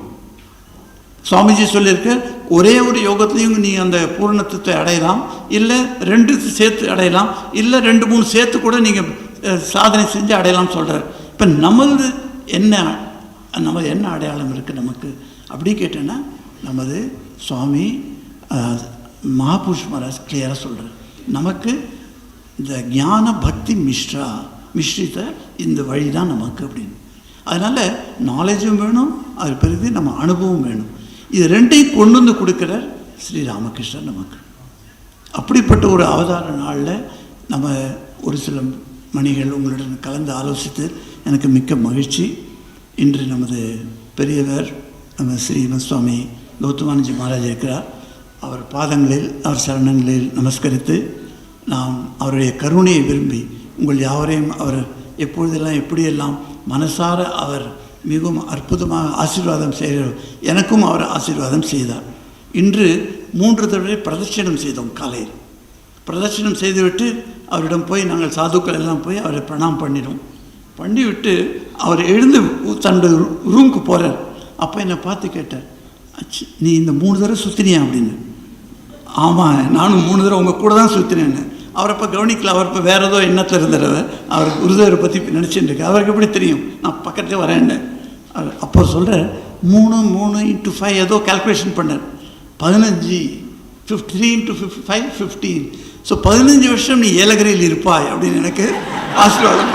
சுவாமிஜி சொல்லியிருக்க ஒரே ஒரு யோகத்துலேயும் நீங்கள் அந்த பூர்ணத்துவத்தை அடையலாம், இல்லை ரெண்டு சேர்த்து அடையலாம், இல்லை 2-3 சேர்த்து கூட நீங்கள் சாதனை செஞ்சு அடையலாம் சொல்கிறார். இப்போ நமது என்ன அடையாளம் இருக்குது நமக்கு அப்படி கேட்டேன்னா, நமது சுவாமி மகாபுருஷ் மகாராஜ் கிளியராக சொல்கிறார், நமக்கு இந்த ஞான பக்தி மிஸ்ரித்த இந்த வழி தான் நமக்கு அப்படின்னு. அதனால் நாலேஜும் வேணும், அது பிறகு நம்ம அனுபவம் வேணும். இது ரெண்டையும் கொண்டு வந்து கொடுக்குறார் ஸ்ரீ ராமகிருஷ்ணன் நமக்கு. அப்படிப்பட்ட ஒரு அவதார நாளில் நம்ம ஒரு சில மணிகள் உங்களுடன் கலந்து ஆலோசித்து எனக்கு மிக்க மகிழ்ச்சி. இன்று நமது பெரியவர் நம்ம ஸ்ரீமத் சுவாமி கௌதமானந்தி மகாராஜ் இருக்கிறார். அவர் பாதங்களில், அவர் சரணங்களில் நமஸ்கரித்து நாம் அவருடைய கருணையை விரும்பி உங்கள் யாவரையும் அவர் எப்பொழுதெல்லாம் எப்படியெல்லாம் மனசார அவர் மிகவும் அற்புதமாக ஆசீர்வாதம் செய்கிறார். எனக்கும் அவர் ஆசீர்வாதம் செய்தார். இன்று 3 தடவை பிரதட்சணம் செய்தோம். காலையில் பிரதட்சணம் செய்துவிட்டு அவரிடம் போய் நாங்கள் சாதுக்கள் எல்லாம் போய் அவரை பிரணாம் பண்ணிவிட்டு அவர் எழுந்து தன்னுடைய ரூமுக்கு போகிறார். அப்போ என்னை பார்த்து கேட்டார், நீ இந்த 3 தடவை சுற்றினியா அப்படின்னு. ஆமாம், நானும் 3 தடவை உங்கள் கூட தான் சுற்றினேன்னு. அவரை இப்போ கவனிக்கல, அவர் இப்போ வேறு ஏதோ எண்ணத்தில் இருந்தவர், அவர் குருதேவரை பற்றி நினச்சிட்டு இருக்கு. அவருக்கு எப்படி தெரியும் நான் பக்கத்துலேயே வரேன்னு. அப்போ சொல்கிற 3 × 5 ஏதோ கால்குலேஷன் பண்ணார். 15, 3 × 5 15. ஸோ 15 வருஷம் நீ ஏலகிரியில் இருப்பாய் அப்படின்னு எனக்கு ஆசீர்வாதம்.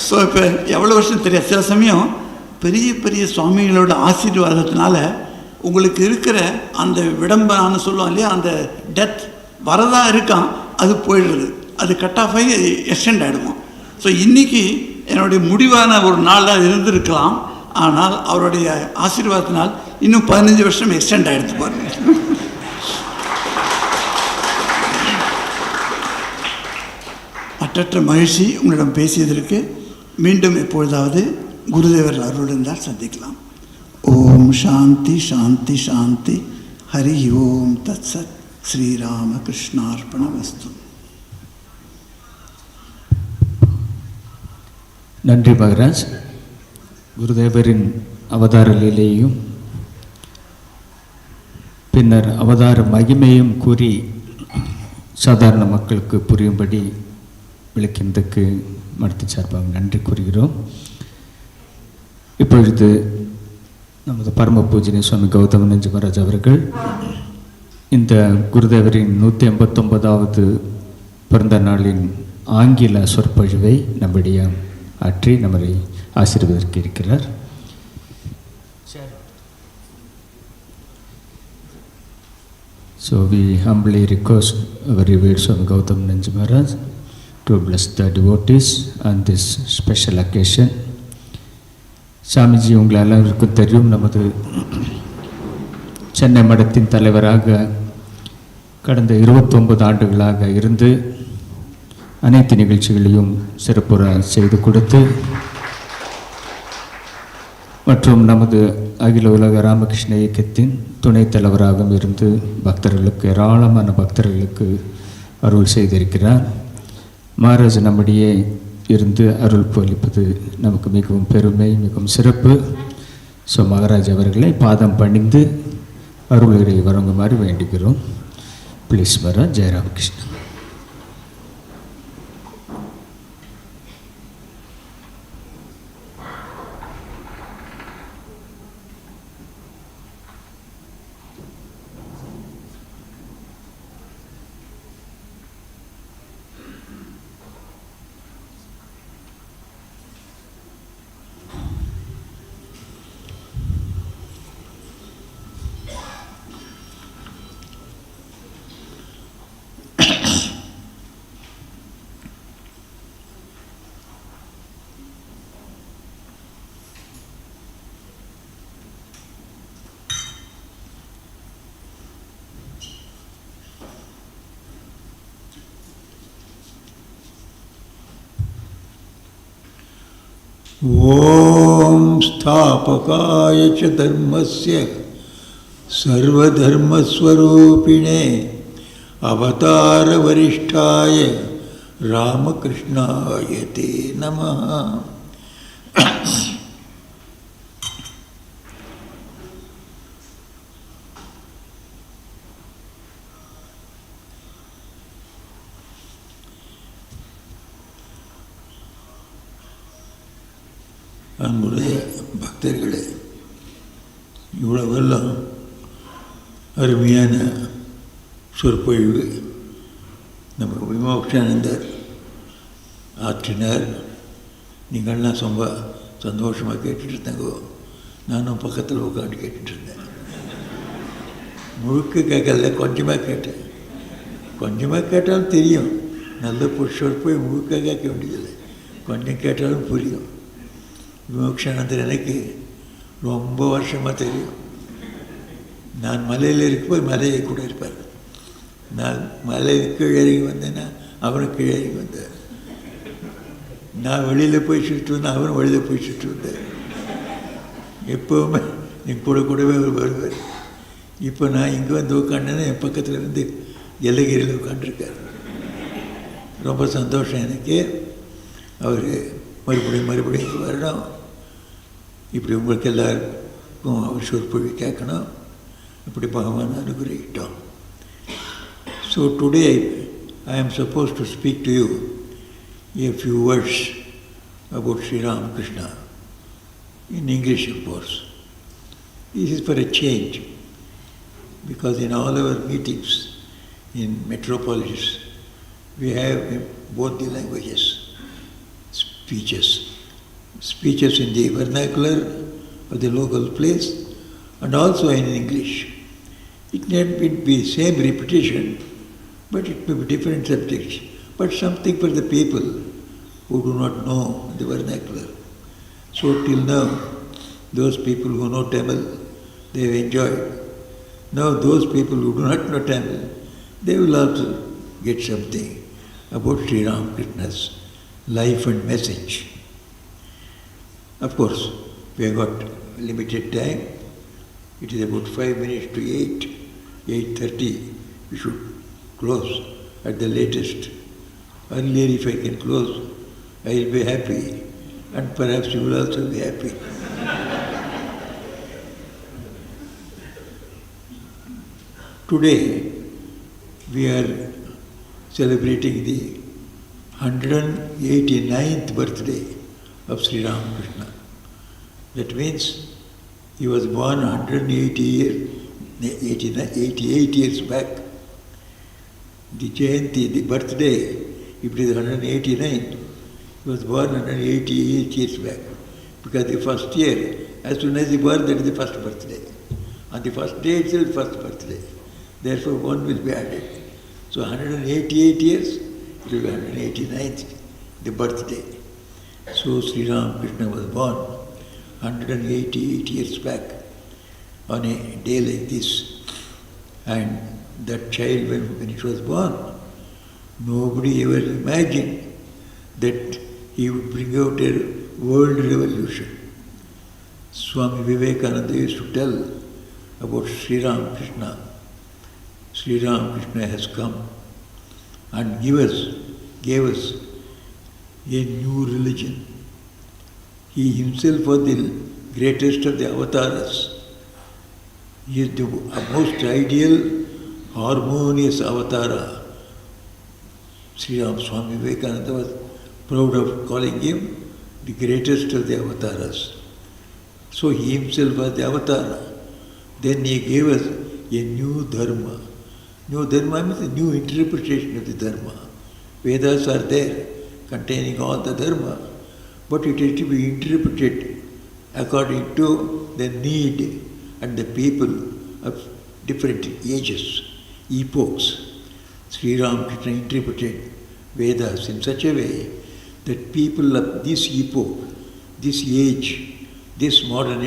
ஸோ இப்போ எவ்வளோ வருஷம் தெரியாது. சில சமயம் பெரிய பெரிய சுவாமிகளோட ஆசீர்வாதத்தினால உங்களுக்கு இருக்கிற அந்த விடம்பரான்னு சொல்லுவோம் இல்லையா, அந்த டெத் வரதா இருக்கான், அது போயிடுறது, அது கட் ஆஃப் ஆகி எக்ஸ்டெண்ட் ஆகிடுமா. ஸோ இன்றைக்கி என்னுடைய முடிவான ஒரு நாளாக இருந்திருக்கலாம், ஆனால் அவருடைய ஆசீர்வாதத்தினால் இன்னும் 15 வருஷம் எக்ஸ்டெண்ட் ஆகிடுச்சு பாருங்க. மற்றற்ற மகிழ்ச்சி உங்களிடம் பேசியதற்கு. மீண்டும் எப்பொழுதாவது குருதேவர் அருளிருந்தால் சந்திக்கலாம். ஓம் சாந்தி சாந்தி சாந்தி. ஹரி ஓம் தத் சத். ஸ்ரீராமகிருஷ்ணார்ப்பணமஸ்து. நன்றி மகராஜ். குருதேவரின் அவதார லீலையும் பின்னர் அவதார மகிமையும் கூறி சாதாரண மக்களுக்கு புரியும்படி விளக்கினதுக்கு மடத்து சார்பாக நன்றி கூறுகிறோம். இப்பொழுது நமது பரம பூஜ்ய சுவாமி கௌதமானந்தஜி மகாராஜ் அவர்கள் இந்த குருதேவரின் 189வது பிறந்த நாளின் ஆங்கில சொற்பொழிவை நம்முடைய ஆற்றி நம்மை ஆசீர்வதிக்க இருக்கிறார். So we humbly request our revered Swami Gautamanandaji Maharaj to bless the devotees on this special occasion. Swamiji உங்களை எல்லாருக்கும் தெரியும், நமது சென்னை மடத்தின் தலைவராக கடந்த 29 ஆண்டுகளாக இருந்து அனைத்து நிகழ்ச்சிகளையும் சிறப்புற செய்து கொடுத்து மற்றும் நமது அகில உலக ராமகிருஷ்ண இயக்கத்தின் துணைத் தலைவராகவும் இருந்து பக்தர்களுக்கு ஏராளமான பக்தர்களுக்கு அருள் செய்திருக்கிறார். மகாராஜ் நம்முடைய இருந்து அருள் பாலிப்பது நமக்கு மிகவும் பெருமை, மிகவும் சிறப்பு. ஸோ மகாராஜ் அவர்களை பாதம் பணிந்து அருளை வழங்குமாறு வேண்டுகிறோம். ப்ளீஸ் மகாராஜ். ஜெய ராமகிருஷ்ணா. ஓம் ஸ்தாபகாய ச தர்மஸ்ய சர்வதர்மஸ்வரூபிணே அவதார வரிஷ்டாய ராமகிருஷ்ணாய தே நமः. அன்புடைய பக்தர்களே, இவ்வளவெல்லாம் அருமையான சொற்பொழிவு நம்ம விமோக்ஷானந்தர் ஆற்றினார். நீங்கள்லாம் ரொம்ப சந்தோஷமாக கேட்டுட்டு இருந்தாங்க. நானும் பக்கத்தில் உட்காந்து கேட்டுட்டு இருந்தேன். முழுக்க கேட்கல, கொஞ்சமாக கேட்டேன். கொஞ்சமாக கேட்டாலும் தெரியும். நல்ல சொற்பொழிவு முழுக்க கேட்க வேண்டியதில்லை, கொஞ்சம் கேட்டாலும் புரியும். விமோக்ஷானந்தர் எனக்கு ரொம்ப வருஷமாக தெரியும். நான் மலையில் இருக்கும்போது மலையை கூட இருப்பார். நான் மலை கீழே இறங்கி வந்தேன்னா அவரும் கீழே இறங்கி வந்தார். நான் வெளியில் போய் சுட்டு வந்தேன், அவரும் வெளியில் போய் சுட்டு வந்தார். எப்போவுமே என் கூடவே அவர் வருவார். இப்போ நான் இங்கே வந்து உட்காண்டேன்னா என் பக்கத்தில் இருந்து எல்லைகிரியில் உட்காண்டிருக்கார். ரொம்ப சந்தோஷம் எனக்கு. அவர் மறுபடியும் வரணும். இப்படி உங்களுக்கு எல்லாருக்கும் அவர் சொற்பொழிவு கேட்கணும். இப்படி பகவான் அனுகிரகிட்டோம். So today I am supposed to speak to you a few words about Sri Ramakrishna in English, of course. This is for a change, because in all our meetings in metropolis we have both the languages, speeches in the vernacular of the local place and also in English. It may be same repetition, but it may be different subjects, but something for the people who do not know the vernacular. So till now, those people who know Tamil, they have enjoyed. Now those people who do not know Tamil, they will also get something about Sri Ramakrishna's life and message. Of course, we have got limited time. It is about 5 minutes to 8:30. We should close at the latest. Earlier, if I can close, I will be happy, and perhaps you will also be happy. Today, we are celebrating the 189th birthday of Sri Ramakrishna. That means he was born 88 years back. The Jayanti, the birthday, if it is 189, he was born 188 years back. Because the first year, as soon as he born, that is the first birthday. On the first day itself, first birthday. Therefore, one will be added. So 188 years, it will be 189th, the birthday. So Sri Ramakrishna was born 188 years back on a day like this. And that child, when it was born, nobody ever imagined that he would bring out a world revolution. Swami Vivekananda used to tell about Sri Ramakrishna. Sri Ramakrishna has come and gave us a new religion. He himself was the greatest of the avatars. He is the most ideal, harmonious avatara. Sri Ram Swami Vivekananda was proud of calling him the greatest of the avatars. So he himself was the avatara. Then he gave us a new dharma. New dharma means a new interpretation of the dharma. Vedas are there, containing all the dharma, but it is to be interpreted according to the need and the people of different ages, epochs. Sri Ramakrishna interpreted Vedas in such a way that people of this epoch, this age, this modern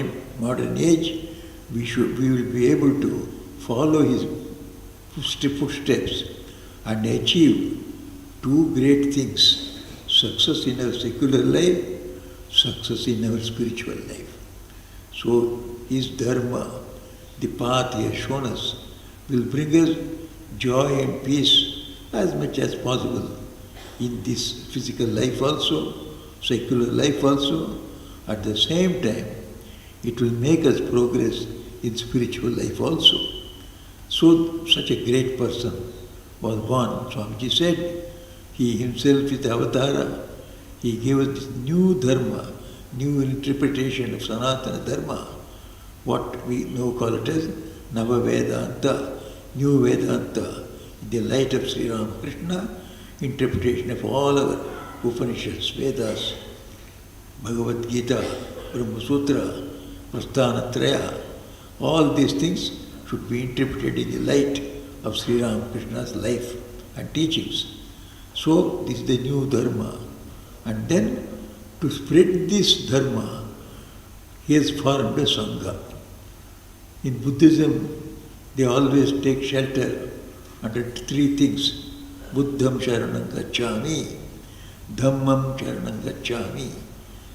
age, we will be able to follow his footsteps and achieve two great things: success in our secular life, success in our spiritual life. So his dharma, the path he has shown us, will bring us joy and peace as much as possible in this physical life also, secular life also. At the same time, it will make us progress in spiritual life also. So such a great person was born. Swamiji said, he himself is the avatara. He gave us this new dharma, new interpretation of Sanatana Dharma, what we now call it as Nava Vedanta, new Vedanta, in the light of Sri Ramakrishna, interpretation of all our Upanishads, Vedas, Bhagavad Gita, Brahma Sutra, Prasthanatraya, all these things should be interpreted in the light of Sri Ramakrishna's life and teachings. So this is the new dharma. And then to spread this dharma, he has formed a Sangha. In Buddhism, they always take shelter under three things: Buddham Sharanam Gacchami, Dhammam Sharanam Gacchami,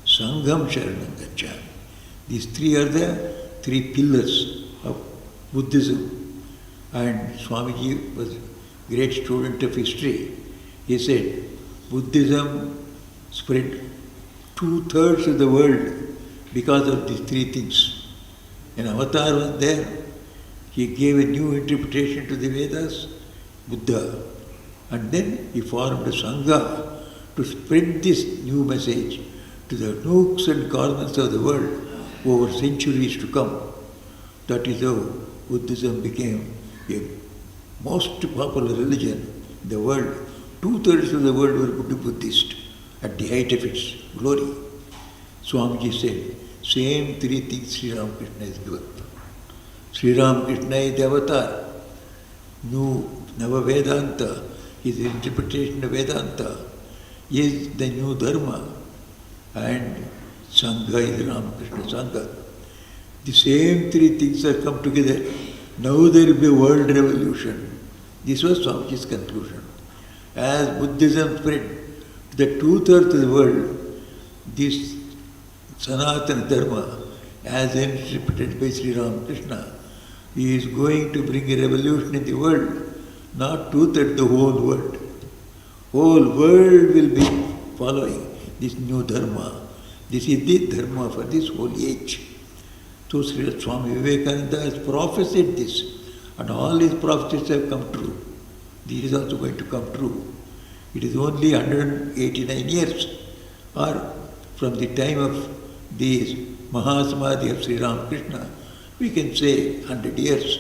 Sangham Sharanam Gacchami. These three are the three pillars of Buddhism. And Swamiji was a great student of history. He said, Buddhism spread 2/3 of the world because of these three things. An avatar was there. He gave a new interpretation to the Vedas, Buddha. And then he formed a Sangha to spread this new message to the nooks and corners of the world over centuries to come. That is how Buddhism became a most popular religion in the world. 2/3 of the world were Buddhist at the height of its glory. Swamiji said, same three things Sri Ramakrishna has given. Sri Ramakrishna is the avatar. New Nava Vedanta, his interpretation of Vedanta, is the new Dharma. And Sangha is Ramakrishna Sangha. The same three things have come together. Now there will be a world revolution. This was Swamiji's conclusion. As Buddhism spread to the 2/3 of the world, this Sanatana Dharma, as interpreted by Sri Ramakrishna, he is going to bring a revolution in the world, not 2/3, the whole world. Whole world will be following this new Dharma. This is the Dharma for this whole age. So Sri Swami Vivekananda has prophesied this, and all his prophecies have come true. This is also going to come true. It is only 189 years, or from the time of the Mahasamadhi of Sri Ramakrishna, we can say 100 years.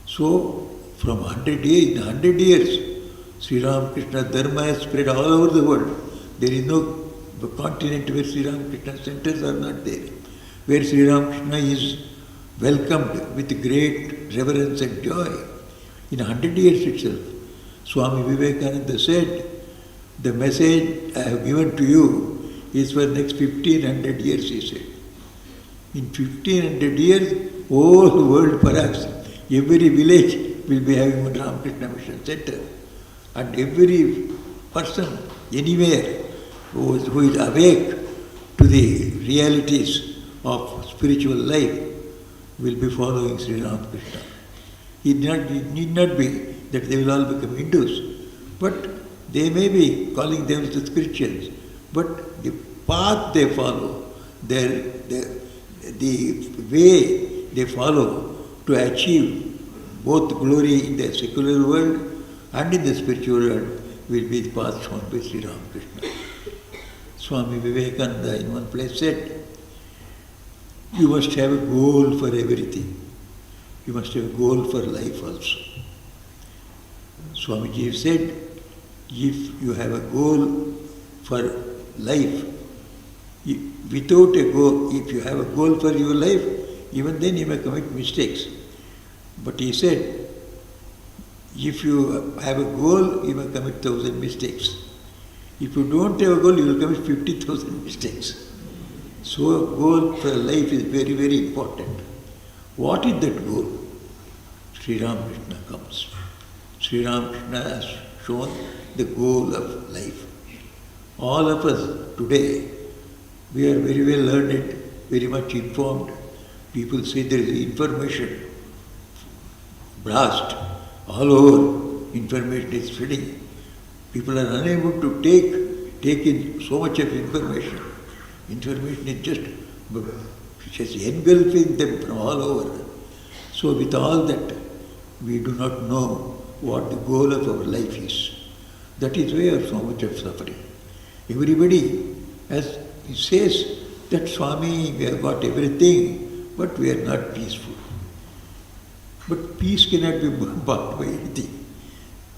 So, from 100 years, in 100 years, Sri Ramakrishna Dharma has spread all over the world. There is no continent where Sri Ramakrishna centers are not there, where Sri Ramakrishna is welcomed with great reverence and joy. In 100 years itself, Swami Vivekananda said, the message I have given to you is for next 1500 years, he said. In 1500 years, whole world perhaps, every village will be having one Ramakrishna Mission Center. And every person, anywhere, who is awake to the realities of spiritual life will be following Sri Ramakrishna. It need not be that they will all become Hindus, but they may be calling themselves Christians, but the path they follow, the way they follow to achieve both glory in the secular world and in the spiritual world will be the path shown by Sri Ramakrishna. Swami Vivekananda in one place said, you must have a goal for everything. You must have a goal for life also. Swamiji said, if you have a goal for life, without a goal, if you have a goal for your life, even then you may commit mistakes. But he said, if you have a goal, you may commit 1,000 mistakes. If you don't have a goal, you will commit 50,000 mistakes. So a goal for life is very, very important. What is that goal? Sri Ramakrishna comes. Sri Ramakrishna has shown the goal of life. All of us today, we are very well learned, very much informed. People say there is information blast all over, information is spreading. People are unable to take in so much of information. Information is just engulfing them from all over. So with all that, we do not know what the goal of our life is. That is where so much of suffering. Everybody, as he says, that Swami, we have got everything, but we are not peaceful. But peace cannot be bought by anything.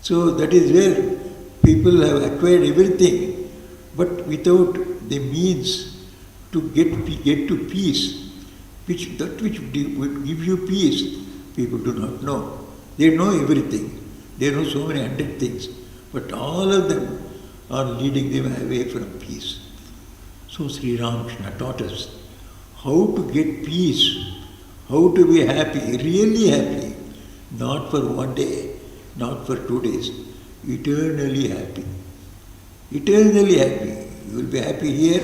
So that is where people have acquired everything, but without the means to get to peace, which would give you peace, people do not know. They know everything. They know so many 100 things, but all of them are leading them away from peace. So Sri Ramakrishna taught us how to get peace, how to be happy, really happy, not for one day, not for 2 days, eternally happy. Eternally happy. You will be happy here,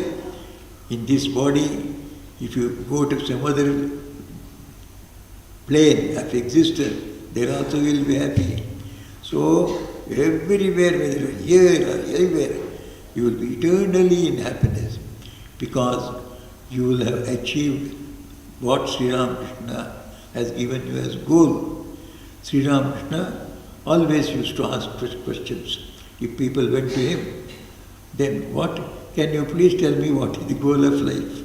in this body. If you go to some other plane of existence, there also you will be happy. So, everywhere, whether here or anywhere, you will be eternally in happiness, because you will have achieved what Sri Ramakrishna has given you as goal. Sri Ramakrishna always used to ask questions. If people went to him, then can you please tell me what is the goal of life?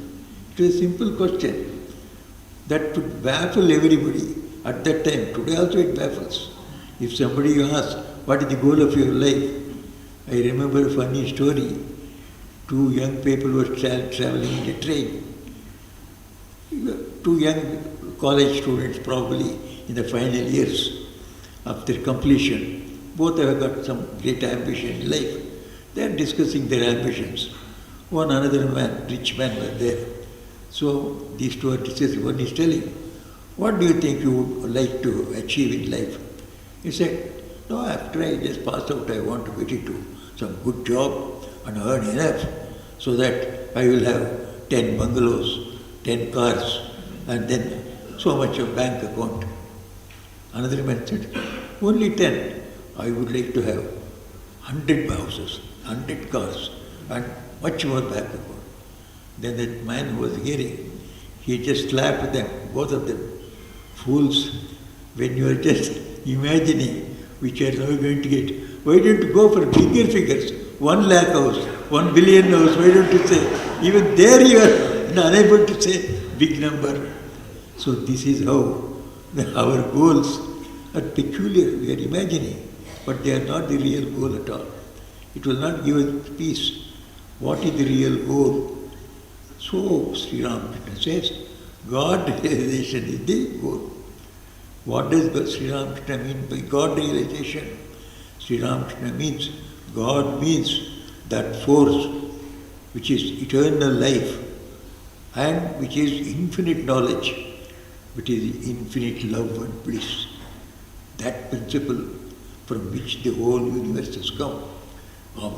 It was a simple question that would baffle everybody at that time. Today also it baffles. If somebody asks, what is the goal of your life? I remember a funny story. 2 young people were traveling in a train. 2 young college students, probably in the final years of their completion. Both have got some great ambition in life. They are discussing their ambitions. Another man, rich man was there. So these two are discussing. One is telling, what do you think you would like to achieve in life? He said, No, after I just passed out, I want to get into some good job and earn enough so that I will have 10 bungalows, 10 cars, and then so much of bank account. Another man said, only 10. I would like to have 100 houses, 100 cars, and much more bank account. Then that man who was hearing, he just slapped them, both of them. Fools, when you are just imagining which you are now going to get, why don't you go for bigger figures? 1 lakh house, 1 billion house, why don't you say? Even there you are unable to say big number. So this is how our goals are peculiar, we are imagining, but they are not the real goal at all. It will not give us peace. What is the real goal? So Sri Ramakrishna says, God realization is the goal. What does Sri Ramakrishna mean by God realization? Sri Ramakrishna means, God means that force which is eternal life and which is infinite knowledge, which is infinite love and bliss. That principle from which the whole universe has come.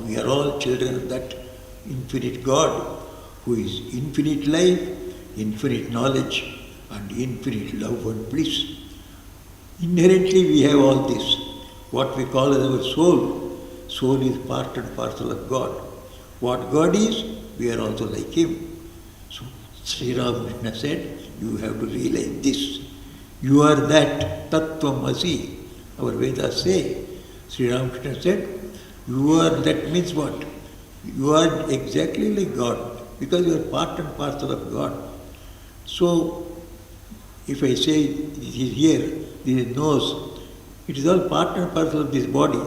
We are all children of that infinite God who is infinite life, infinite knowledge and infinite love and bliss. Inherently we have all this. What we call as our soul, soul is part and parcel of God. What God is, we are also like Him. So Sri Ramakrishna said, you have to realize this. You are that Tattvamasi. Our Vedas say, Sri Ramakrishna said, you are that means what? You are exactly like God because you are part and parcel of God. So if I say this is here, this is nose, it is all part and parcel of this body.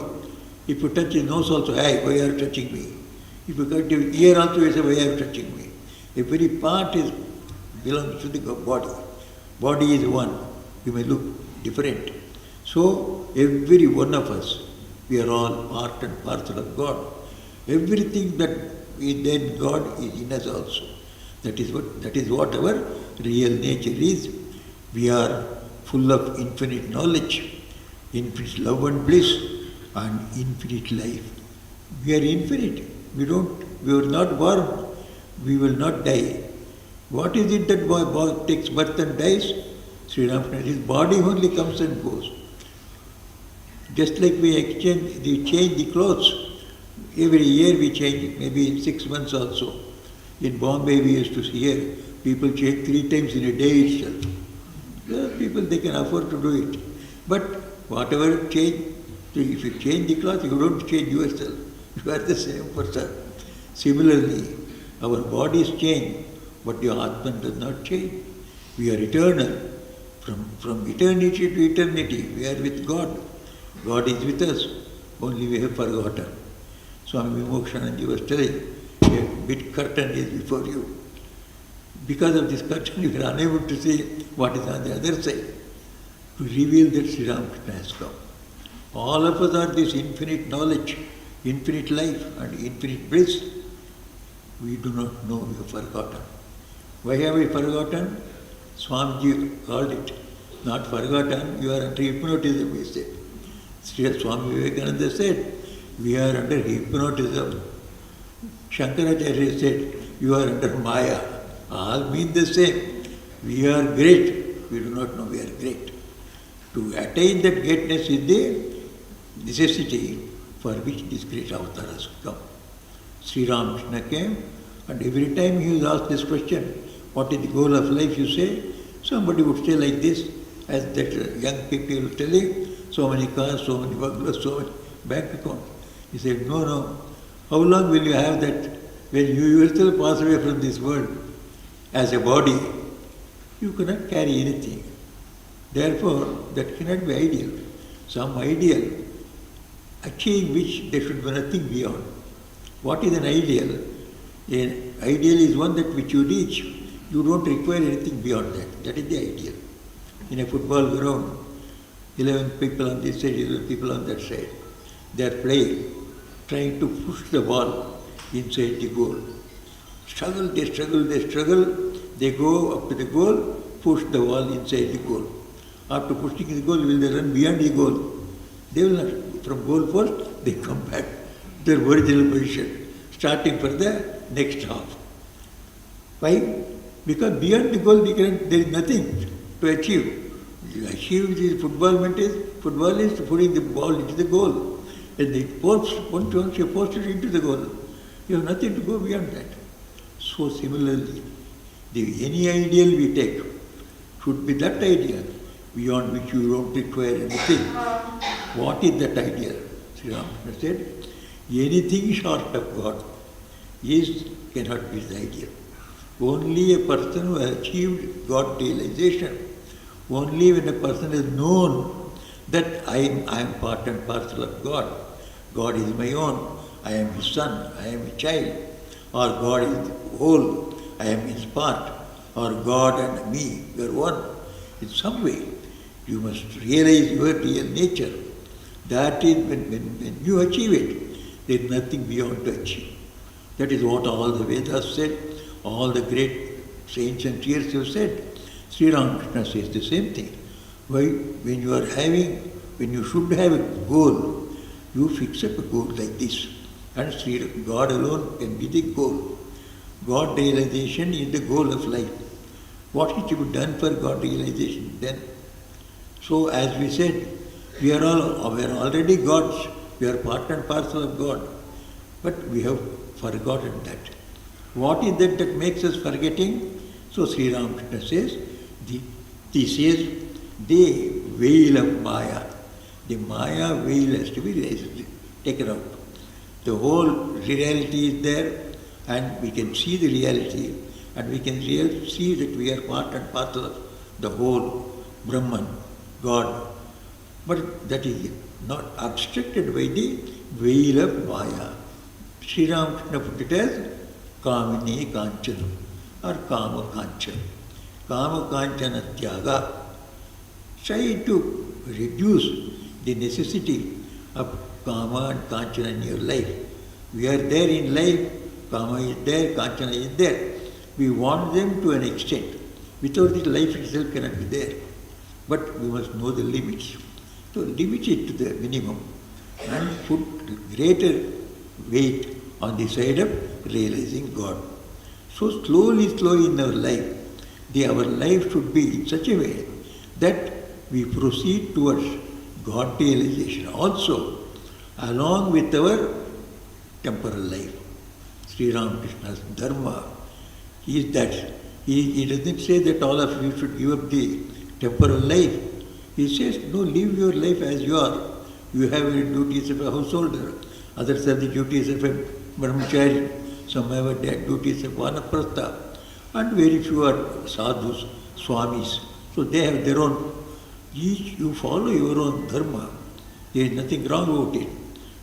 If you touch his nose also, hey, why are you touching me? If you touch your ear also, you say, why are you touching me? Every part belongs to the body. Body is one. You may look different. So every one of us, we are all part and parcel of God. Everything that is then God is in us also. That is what our real nature is. We are full of infinite knowledge, infinite love and bliss, and infinite life. We are infinite. We were not born. We will not die. What is it that boy takes birth and dies? Sri Ramakrishna, his body only comes and goes. Just like we change the clothes. Every year we change, maybe 6 months also. In Bombay we used to hear people change 3 times in a day itself. People, they can afford to do it. But whatever change, if you change the cloth, you don't change yourself. You are the same person. Similarly, our bodies change, but your Atman does not change. We are eternal. From eternity to eternity, we are with God. God is with us, only we have forgotten. Swami Vimokshanandaji was telling, a big curtain is before you. Because of this curtain, you are unable to see what is on the other side. To reveal that Sri Ramakrishna has come. All of us are this infinite knowledge, infinite life and infinite bliss. We do not know, we have forgotten. Why have we forgotten? Swamiji called it, not forgotten, you are under hypnotism, he said. Swami Vivekananda said, we are under hypnotism. Shankaracharya said, you are under Maya. All mean the same. We are great. We do not know we are great. To attain that greatness is the necessity for which this great avatar has come. Sri Ramakrishna came, and every time he was asked this question, what is the goal of life, you say? Somebody would say like this, as that young people were telling, so many cars, so many bungalows, so many bank accounts. He said, no. How long will you have that? When you yourself pass away from this world, as a body, you cannot carry anything. Therefore, that cannot be ideal. Some ideal, achieving which there should be nothing beyond. What is an ideal? An ideal is one that which you reach. You don't require anything beyond that. That is the ideal. In a football ground, 11 people on this side, 11 people on that side. They are playing, trying to push the ball inside the goal. They struggle, they go up to the goal, push the ball inside the goal. After pushing the goal, will they run beyond the goal? They will not. from goalpost, they come back to their original position, starting for the next half. Why? Because beyond the goal, there is nothing to achieve. You achieve the football is putting the ball into the goal. And the post, once you post it into the goal, you have nothing to go beyond that. So similarly, any ideal we take should be that ideal, beyond which you don't require anything. What is that ideal? Sri Ramakrishna said, anything short of God cannot be the ideal. Only a person who has achieved God realization, only when a person has known that I am part and parcel of God, God is my own, I am His son, I am a child, or God is the whole, I am His part, or God and me, we are one. In some way, you must realize your real nature. That is, when you achieve it, there is nothing beyond to achieve. That is what all the Vedas said, all the great saints and seers have said. Sri Ramakrishna says the same thing. Why? When you should have a goal, you fix up a goal like this. And God alone can be the goal. God realization is the goal of life. What is to be done for God realization then? So as we said, we are already gods. We are part and parcel of God. But we have forgotten that. What is that makes us forgetting? So Sri Ramakrishna says, this is the veil of Maya. The Maya veil has to be taken out. The whole reality is there, and we can see the reality, and we can see that we are part and parcel of the whole Brahman, God. But that is not obstructed by the veil of Maya. Sri Ramakrishna put it as Kamini Kanchana or Kama Kanchana. Kama Kanchana Tyaga. Try to reduce the necessity of Kama and Kanchana in your life. We are there in life, Kama is there, Kanchana is there. We want them to an extent. Without it, life itself cannot be there. But we must know the limits. So limit it to the minimum and put greater weight on the side of realizing God. So slowly in our life, our life should be in such a way that we proceed towards God realization also, along with our temporal life. Sri Ramakrishna's dharma is that. He doesn't say that all of you should give up the temporal life. He says, no, live your life as you are. You have the duties of a householder, others have the duties of a brahmachari, some have the duties of vanaprastha, and very few are sadhus, swamis. So they have their own. Each you follow your own dharma. There is nothing wrong about it.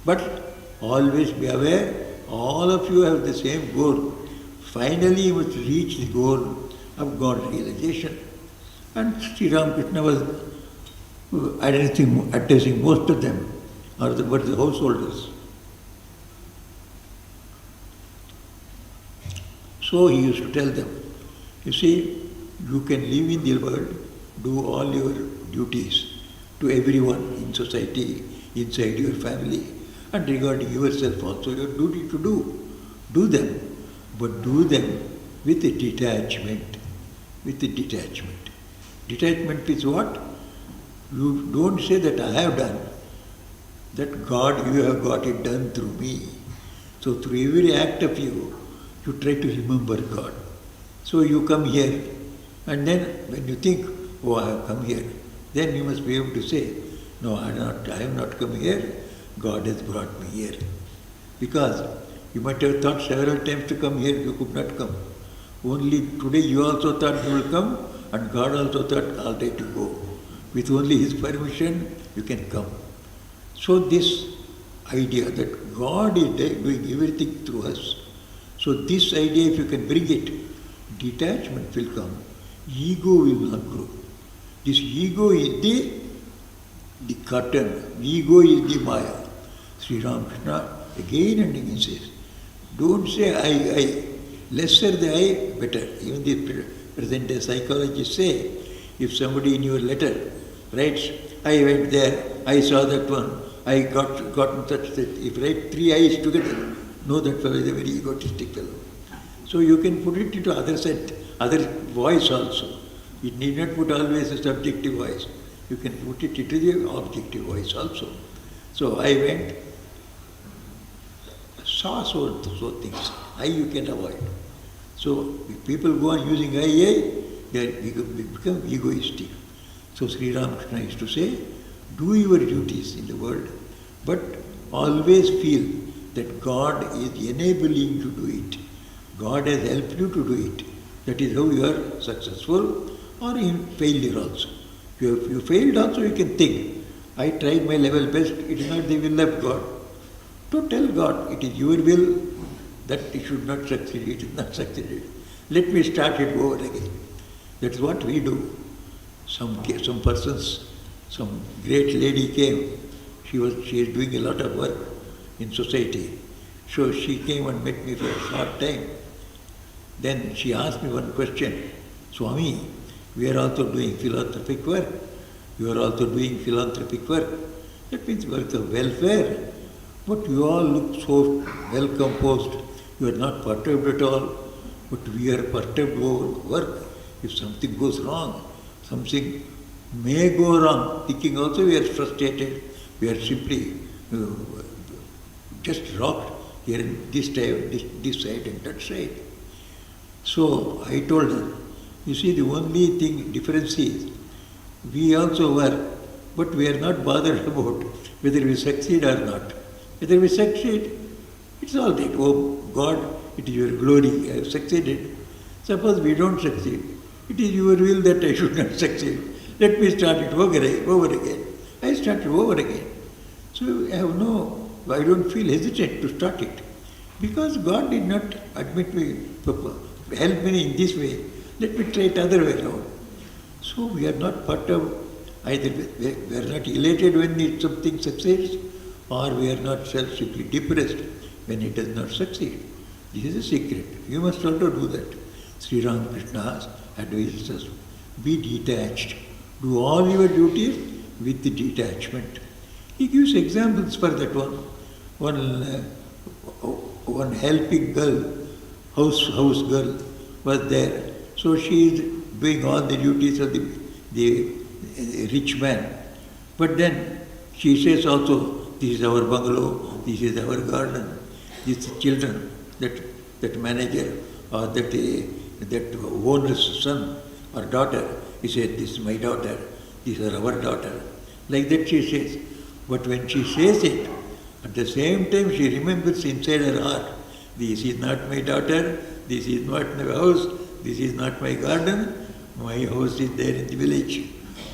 But always be aware, all of you have the same goal. Finally you must reach the goal of God realization. And Sri Ramakrishna was addressing most of them, were the householders. So he used to tell them, you see, you can live in the world, do all your duties to everyone in society, inside your family, and regarding yourself also, your duty to do them, but do them with a detachment. Detachment is what? You don't say that I have done, that God, you have got it done through me. So through every act of you try to remember God. So you come here, and then when you think, oh, I have come here, then you must be able to say, no, I have not come here, God has brought me here. Because you might have thought several times to come here, you could not come. Only today you also thought you will come, and God also thought all day to go. With only His permission, you can come. So this idea that God is there doing everything through us. So this idea, if you can bring it, detachment will come. Ego will not grow. This ego is the curtain. Ego is the Maya. Sri Ramakrishna again and again says, don't say I. Lesser the I, better. Even the present day psychologists say, if somebody in your letter writes, I went there, I saw that one, I gotten such that if I write 3 I's together, know that fellow is a very egotistic fellow. So you can put it into other voice also. It need not put always a subjective voice. You can put it into the objective voice also. So I went, saw so things. I you can avoid. So if people go on using I, they become egoistic. So Sri Ramakrishna used to say, do your duties in the world, but always feel that God is enabling you to do it. God has helped you to do it. That is how you are successful or in failure also. If you failed also, you can think, I tried my level best, it is not the will of God. To tell God, it is your will that it should not succeed, it is not succeeded. Let me start it over again. That is what we do. Some persons, some great lady came, she is doing a lot of work in society. So she came and met me for a short time. Then she asked me one question, Swami, we are also doing philanthropic work. You are also doing philanthropic work. That means work of welfare. But you all look so well composed. You are not perturbed at all. But we are perturbed over work. If something goes wrong, something may go wrong. Thinking also we are frustrated. We are simply just rocked here in this side and that side. So I told her, you see, the only difference is, we also work, but we are not bothered about whether we succeed or not. Whether we succeed, it's all right. Oh God, it is your glory, I have succeeded. Suppose we don't succeed, it is your will that I should not succeed. Let me start it over again. I started over again. So I don't feel hesitant to start it. Because God did not admit me, help me in this way, let me try it other way around. So we are not perturbed, either we are not elated when something succeeds, or we are not simply depressed when it does not succeed. This is a secret. You must also do that. Sri Ramakrishna advises us, be detached. Do all your duties with the detachment. He gives examples for that one. One helping girl, house girl was there. So she is doing all the duties of the rich man. But then she says also, this is our bungalow, this is our garden, these children, that manager or that owner's son or daughter, he said, this is my daughter, these are our daughter. Like that she says. But when she says it, at the same time she remembers inside her heart, this is not my daughter, this is not my house, this is not my garden, my house is there in the village.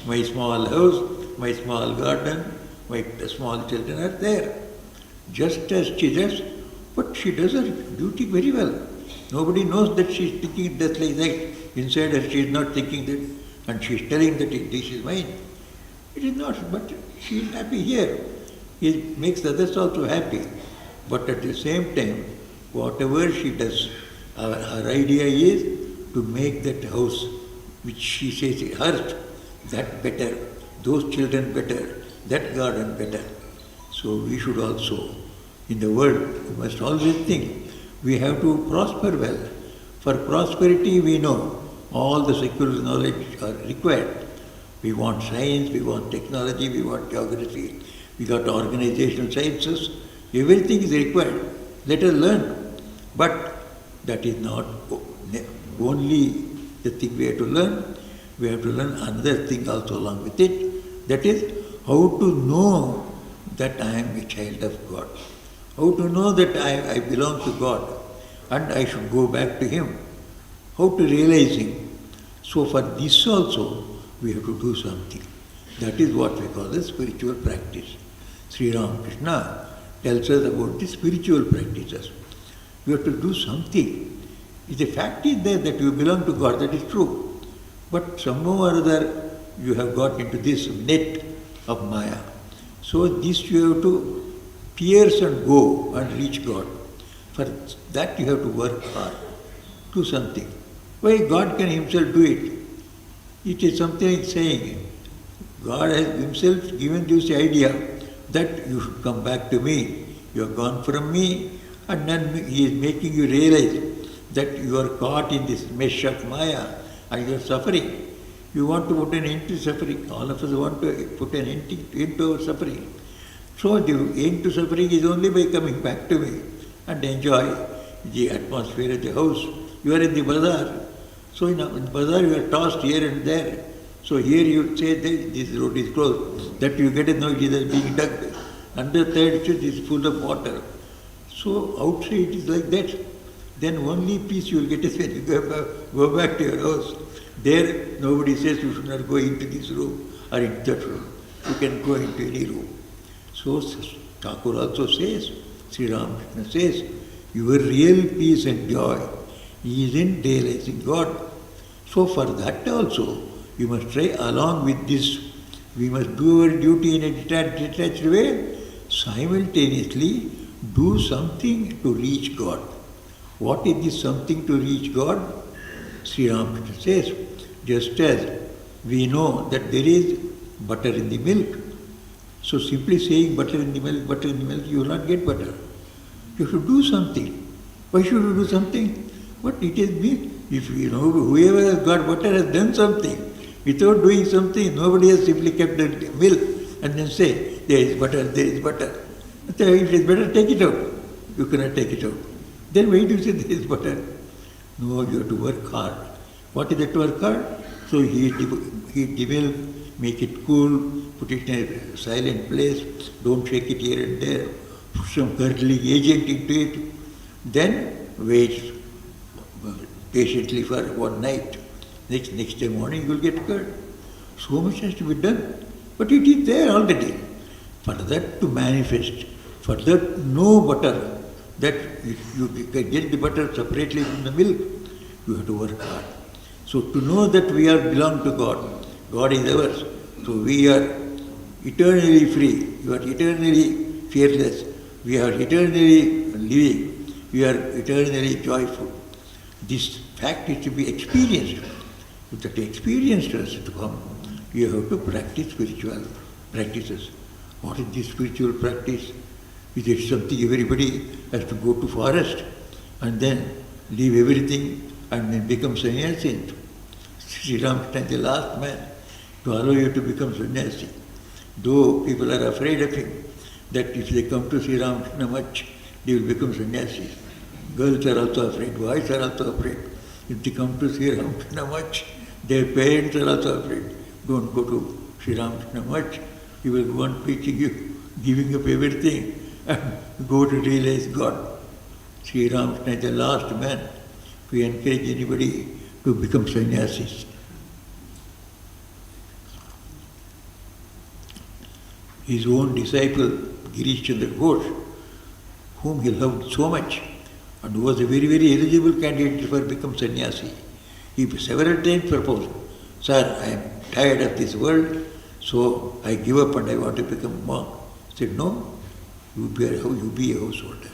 My small house, my small garden, my small children are there. Just as she does, but she does her duty very well. Nobody knows that she is thinking just like that. Inside her she is not thinking that, and she is telling that this is mine. It is not, but she is happy here. It makes others also happy. But at the same time, whatever she does, her idea is to make that house, which she says is hers, that better, those children better, that garden better. So we should also, in the world, we must always think, we have to prosper well. For prosperity, we know all the secular knowledge are required. We want science, we want technology, we want geography, we got organizational sciences, everything is required. Let us learn. But that is not only the thing we have to learn. We have to learn another thing also along with it. That is how to know that I am a child of God. How to know that I belong to God and I should go back to Him. How to realize Him. So for this also we have to do something. That is what we call the spiritual practice. Sri Ramakrishna tells us about the spiritual practices. We have to do something. The fact is there that you belong to God, that is true. But somehow or other you have got into this net of Maya. So this you have to pierce and go and reach God. For that you have to work hard. Do something. Why God can Himself do it? It is something like saying, God has Himself given you the idea, that you should come back to me. You have gone from me, and then he is making you realize that you are caught in this mesh of Maya and you are suffering. You want to put an end to suffering. All of us want to put an end to our suffering. So the end to suffering is only by coming back to me and enjoy the atmosphere of the house. You are in the bazaar. So in the bazaar you are tossed here and there. So here you say this road is closed. That you get to know it is being dug. Under third street is full of water. So outside it is like that. Then only peace you will get is when you go back to your house. There nobody says you should not go into this room or into that room. You can go into any room. So Thakur also says, Sri Ramakrishna says, your real peace and joy is in realizing God. So for that also, you must try along with this. We must do our duty in a detached way, simultaneously do something to reach God. What is this something to reach God? Sri Ramakrishna says, just as we know that there is butter in the milk, so simply saying butter in the milk, you will not get butter. You should do something. Why should you do something? What it is mean? If you know whoever has got butter has done something. Without doing something, nobody has simply kept the milk and then say, there is butter, there is butter. If it is better, take it out. You cannot take it out. Then why do you say there is butter? No, you have to work hard. What is that to work hard? So heat the milk, make it cool, put it in a silent place, don't shake it here and there, put some curdling agent into it, then wait patiently for one night. Next day morning you will get curd. So much has to be done. But it is there already. For that to manifest, for that no butter, that you can get the butter separately from the milk, you have to work hard. So to know that we are belong to God, God is ours, so we are eternally free, you are eternally fearless, we are eternally living, we are eternally joyful. This fact is to be experienced. If that experience has to come, you have to practice spiritual practices. What is this spiritual practice? Is it something everybody has to go to forest and then leave everything and then become sannyasi? Sri Ramakrishna is the last man to allow you to become sannyasi. Though people are afraid of him, that if they come to Sri Ramakrishna much, they will become sannyasis. Girls are also afraid, boys are also afraid. If they come to Sri Ramakrishna much, their parents are also afraid. Don't go to Sri Ramakrishna much, he will go on preaching you, giving up everything and go to realize God. Sri Ramakrishna is the last man to encourage anybody to become sannyasis. His own disciple, Girish Chandra Ghosh, whom he loved so much, and who was a very, very eligible candidate for become sannyasi, he several times proposed, "Sir, I am tired of this world, so I give up and I want to become monk." He said, "No, you be a householder.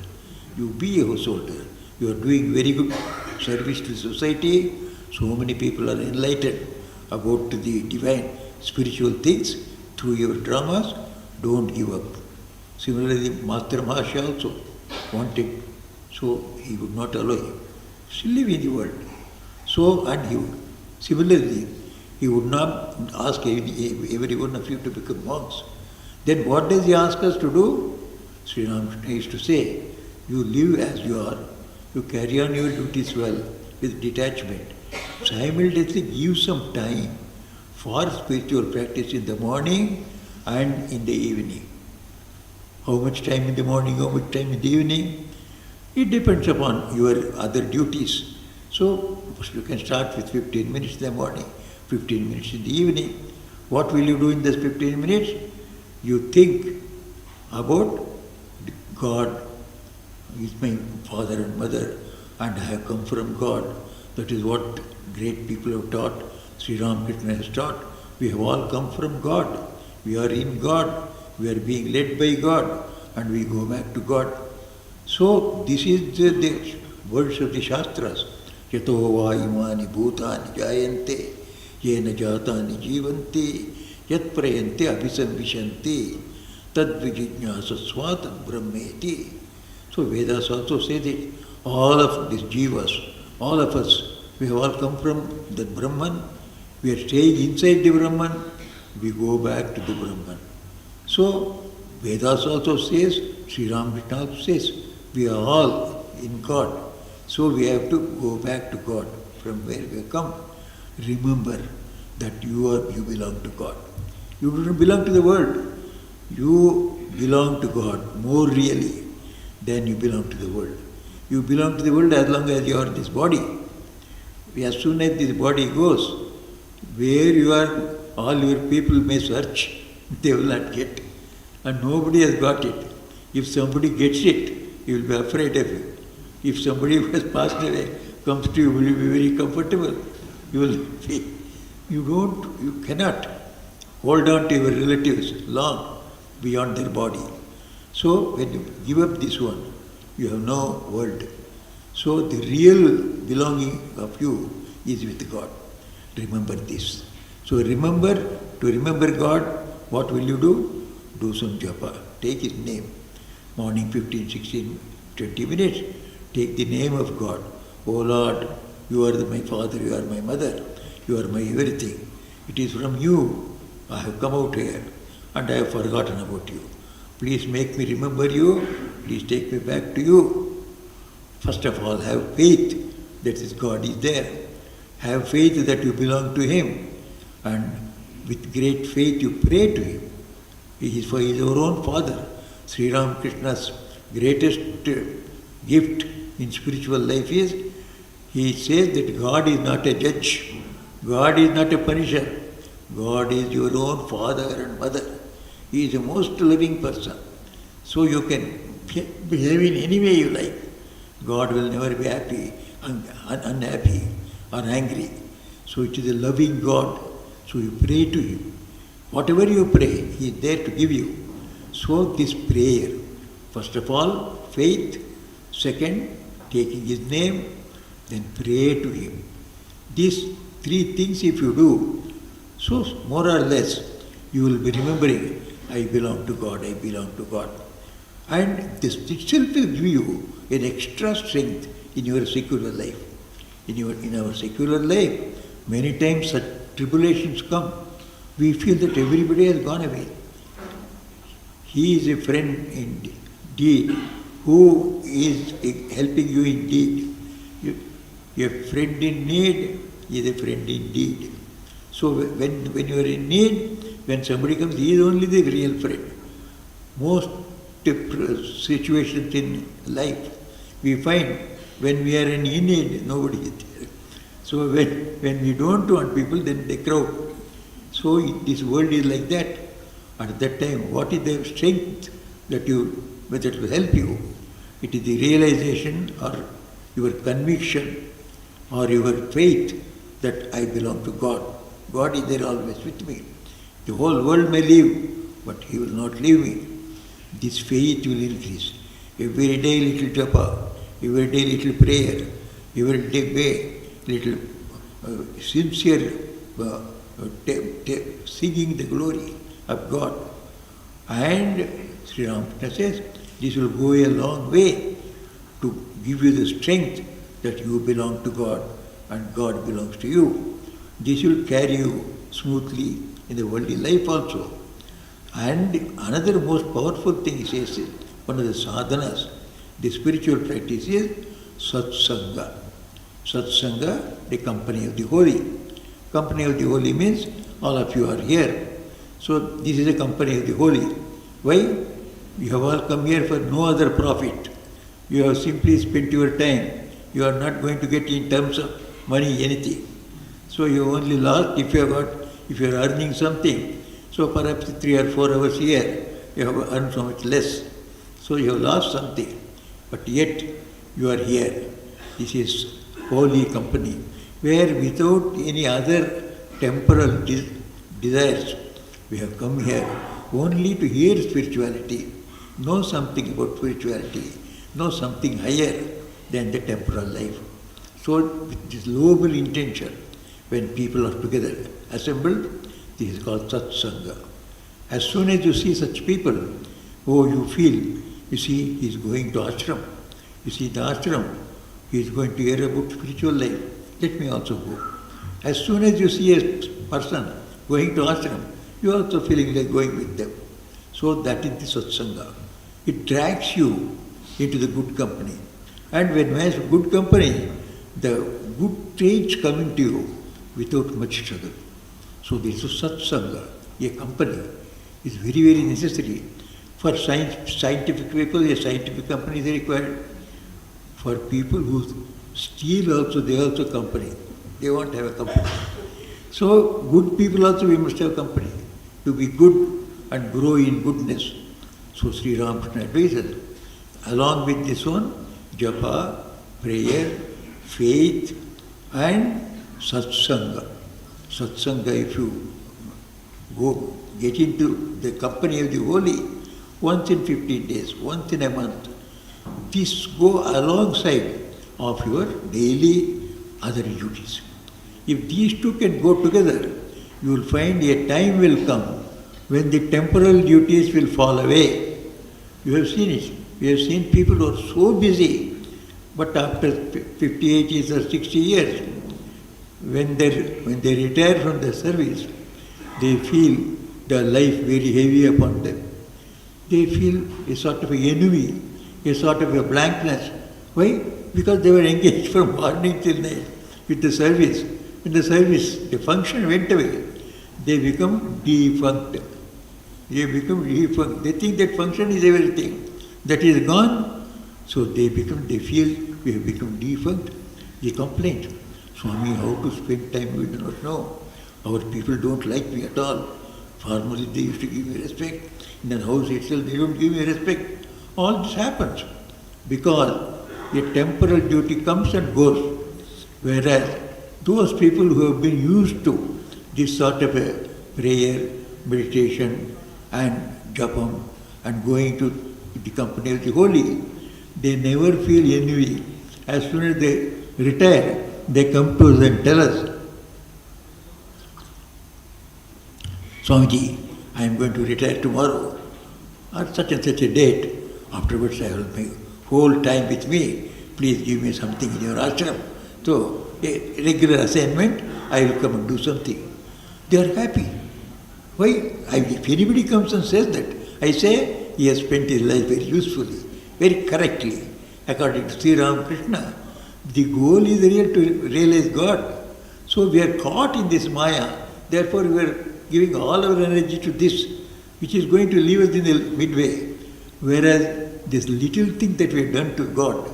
You be a householder. You are doing very good service to society. So many people are enlightened about the divine spiritual things through your dramas. Don't give up." Similarly, Master Mahasaya also wanted, so he would not allow him. Still live in the world. So, and he would, similarly, he would not ask every one of you to become monks. Then what does he ask us to do? Sri Ramakrishna used to say, you live as you are, you carry on your duties well with detachment. Simultaneously give some time for spiritual practice in the morning and in the evening. How much time in the morning, how much time in the evening? It depends upon your other duties. So you can start with 15 minutes in the morning, 15 minutes in the evening. What will you do in those 15 minutes? You think about God is my father and mother, and I have come from God. That is what great people have taught. Sri Ramakrishna has taught. We have all come from God. We are in God. We are being led by God, and we go back to God. So this is the words of the Shastras. Yato va imani bhutani jayante, yena jatani jivanti, yat prayante abhisamvishanti. Tad vijijñāsa svatam brahmeti. So Vedas also says it. All of these jivas, all of us, we have all come from the Brahman. We are staying inside the Brahman. We go back to the Brahman. So Vedas also says, Sri Ramakrishna also says, we are all in God. So we have to go back to God from where we have come. Remember that you belong to God. You don't belong to the world. You belong to God more really than you belong to the world. You belong to the world as long as you are this body. As soon as this body goes, where you are, all your people may search, they will not get. And nobody has got it. If somebody gets it, he will be afraid of you. If somebody who has passed away comes to you, will you be very comfortable? You cannot hold on to your relatives long beyond their body. So when you give up this one, you have no world. So the real belonging of you is with God. Remember this. So to remember God, what will you do? Do some japa. Take His name. Morning 15, 16, 20 minutes. Take the name of God. Oh Lord, you are my father, you are my mother, you are my everything. It is from you I have come out here and I have forgotten about you. Please make me remember you. Please take me back to you. First of all, have faith that His God is there. Have faith that you belong to Him. And with great faith you pray to Him. He is our own Father. Sri Ramakrishna's greatest gift in spiritual life is, he says that God is not a judge. God is not a punisher. God is your own father and mother. He is the most loving person. So you can behave in any way you like. God will never be happy, unhappy or angry. So it is a loving God. So you pray to Him. Whatever you pray, He is there to give you. So this prayer, first of all, faith. Second, taking His name. Then pray to Him. These three things if you do, so more or less you will be remembering, I belong to God, I belong to God. And this itself will give you an extra strength in your secular life. In our secular life, many times such tribulations come. We feel that everybody has gone away. He is a friend in deed. Who is helping you in deed? A friend in need is a friend in deed. So when you are in need, when somebody comes, he is only the real friend. Most situations in life, we find when we are in need, nobody is there. So when we don't want people, then they crowd. So this world is like that. At that time, what is the strength that will help you? It is the realization or your conviction or your faith that I belong to God. God is there always with me. The whole world may leave, but He will not leave me. This faith will increase. Every day little japa, every day little prayer, every day little sincere singing the glory of God. And Sri Ramakrishna says, this will go a long way to give you the strength that you belong to God and God belongs to you. This will carry you smoothly in the worldly life also. And another most powerful thing he says, one of the sadhanas, the spiritual practice is satsanga. Satsanga, the company of the holy. Company of the holy means all of you are here. So this is a company of the holy. Why? You have all come here for no other profit. You have simply spent your time. You are not going to get in terms of money anything. So you only lost if you are earning something. So perhaps 3 or 4 hours here, you have earned so much less. So you have lost something. But yet you are here. This is holy company, where without any other temporal desires, we have come here only to hear spirituality, know something about spirituality, know something higher than the temporal life. So with this noble intention, when people are together, assembled, this is called satsanga. As soon as you see such people, oh, you feel, you see, he is going to ashram. You see, the ashram, he is going to hear about spiritual life. Let me also go. As soon as you see a person going to ashram, you are also feeling like going with them. So that is the satsanga. It drags you into the good company. And when one has good company, the good traits come into you without much struggle. So this is satsanga, a company, is very, very necessary. For scientific people, a scientific company is required. For people who steal also, they also company. They want to have a company. So good people also we must have company to be good and grow in goodness. So Sri Ramakrishna advises, along with this one, japa, prayer, faith and satsanga. Satsanga, if you go get into the company of the holy, once in 15 days, once in a month, this go alongside of your daily other duties. If these two can go together, you will find a time will come when the temporal duties will fall away. You have seen it. We have seen people who are so busy, but after 50, 80 or 60 years, when they retire from the service, they feel their life very heavy upon them. They feel a sort of an enemy, a sort of a blankness. Why? Because they were engaged from morning till night with the service. When the service, the function went away, they become defunct. They become defunct. They think that function is everything. That is gone, so they feel we have become defunct. They complain. Swami, how to spend time we do not know. Our people don't like me at all. Formerly they used to give me respect. In the house itself they don't give me respect. All this happens because a temporal duty comes and goes. Whereas those people who have been used to this sort of a prayer, meditation and japam and going to the company of the holy, they never feel envy. As soon as they retire, they come to us and tell us, Swamiji, I am going to retire tomorrow at such and such a date. Afterwards I will make whole time with me. Please give me something in your ashram. So, a regular assignment, I will come and do something. They are happy. Why? If anybody comes and says that, I say he has spent his life very usefully, very correctly. According to Sri Ramakrishna, the goal is real to realize God. So we are caught in this Maya. Therefore we are giving all our energy to this, which is going to leave us in the midway. Whereas this little thing that we have done to God,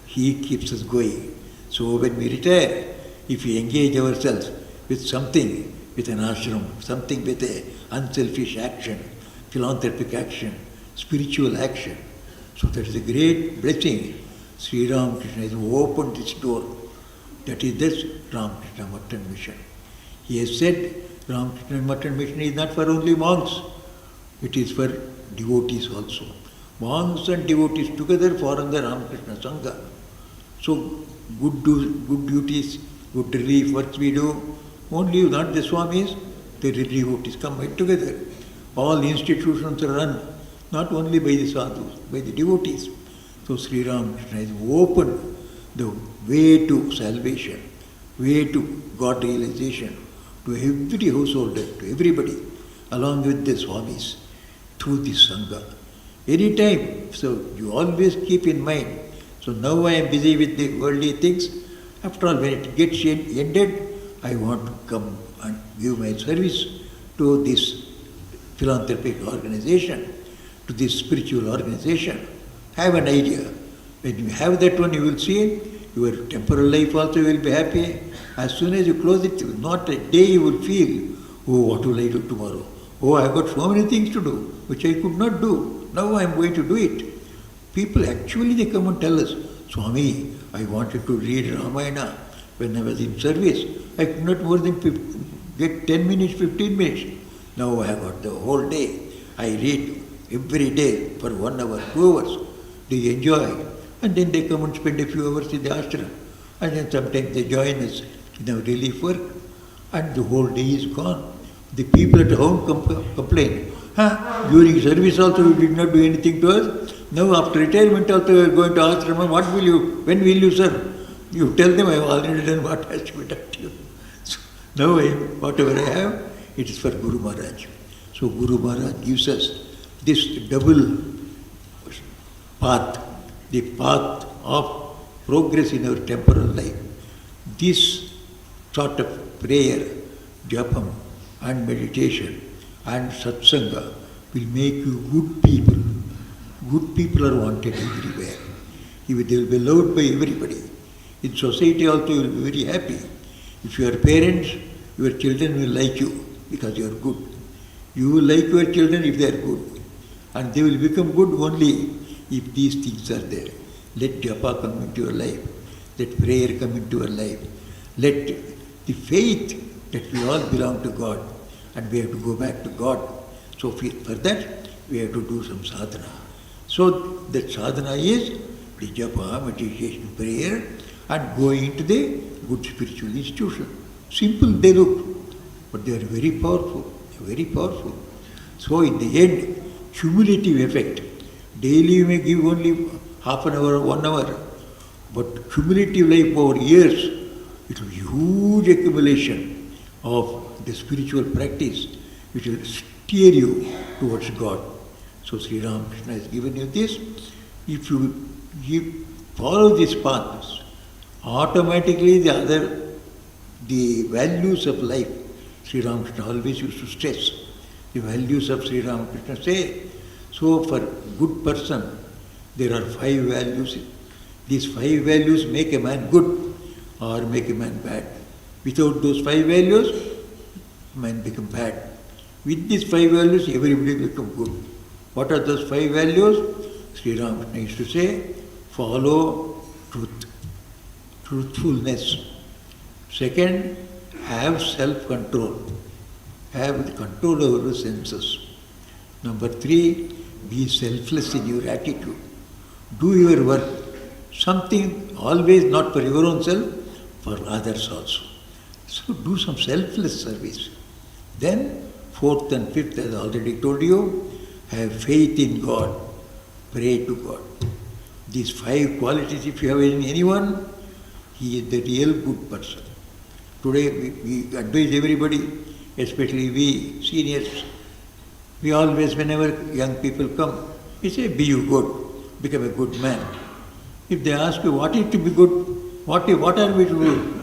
He keeps us going. So when we retire, if we engage ourselves with something, with an ashram, something with a unselfish action, philanthropic action, spiritual action, so that is a great blessing. Sri Ramakrishna has opened this door. That is this Ramakrishna Mutton Mission. He has said Ramakrishna Mutton Mission is not for only monks, it is for devotees also. Monks and devotees together form the Ramakrishna Sangha. So good duties, good relief works we do, only not the Swamis, the devotees come right together. All institutions are run not only by the sadhus, by the devotees. So Sri Ramakrishna has opened the way to salvation, way to God realization to every householder, to everybody, along with the Swamis, through this Sangha. Anytime, so you always keep in mind, so now I am busy with the worldly things. After all, when it gets ended, I want to come and give my service to this philanthropic organization, to this spiritual organization. Have an idea. When you have that one, you will see your temporal life also will be happy. As soon as you close it, not a day you will feel, oh, what will I do tomorrow? Oh, I have got so many things to do, which I could not do. Now I am going to do it. People actually, they come and tell us, Swami, I wanted to read Ramayana when I was in service. I could not more than get 10 minutes, 15 minutes. Now I have got the whole day. I read every day for 1 hour, 2 hours. They enjoy. And then they come and spend a few hours in the ashram. And then sometimes they join us in our relief work. And the whole day is gone. The people at home complain, During service also you did not do anything to us. Now after retirement also you are going to ask Rama, when will you serve? You tell them I have already done what has to be done to you. So now whatever I have, it is for Guru Maharaj. So Guru Maharaj gives us this double path, the path of progress in our temporal life. This sort of prayer, japam and meditation and satsanga will make you good people. Good people are wanted everywhere. They will be loved by everybody. In society also you will be very happy. If you are parents, your children will like you because you are good. You will like your children if they are good. And they will become good only if these things are there. Let japa come into your life. Let prayer come into your life. Let the faith that we all belong to God and we have to go back to God. So for that, we have to do some sadhana. So that sadhana is the japa, meditation, prayer and going into the good spiritual institution. Simple they look, but they are very powerful, very powerful. So in the end, cumulative effect. Daily you may give only half an hour or 1 hour, but cumulative life over years, it will be huge accumulation of the spiritual practice which will steer you towards God. So Sri Ramakrishna has given you this. If you follow these paths, automatically the values of life, Sri Ramakrishna always used to stress the values of Sri Ramakrishna say. So for good person, there are 5 values. These 5 values make a man good or make a man bad. Without those 5 values, man become bad. With these 5 values, everybody become good. What are those 5 values? Sri Ramakrishna used to say, follow truth, truthfulness. Second, have self-control. Have the control over the senses. Number 3, be selfless in your attitude. Do your work. Something always not for your own self, for others also. So do some selfless service. Then 4th and 5th, as I already told you, have faith in God. Pray to God. These 5 qualities, if you have in anyone, he is the real good person. Today we advise everybody, especially we seniors, we always, whenever young people come, we say, be you good, become a good man. If they ask you, what is to be good, what are we to do?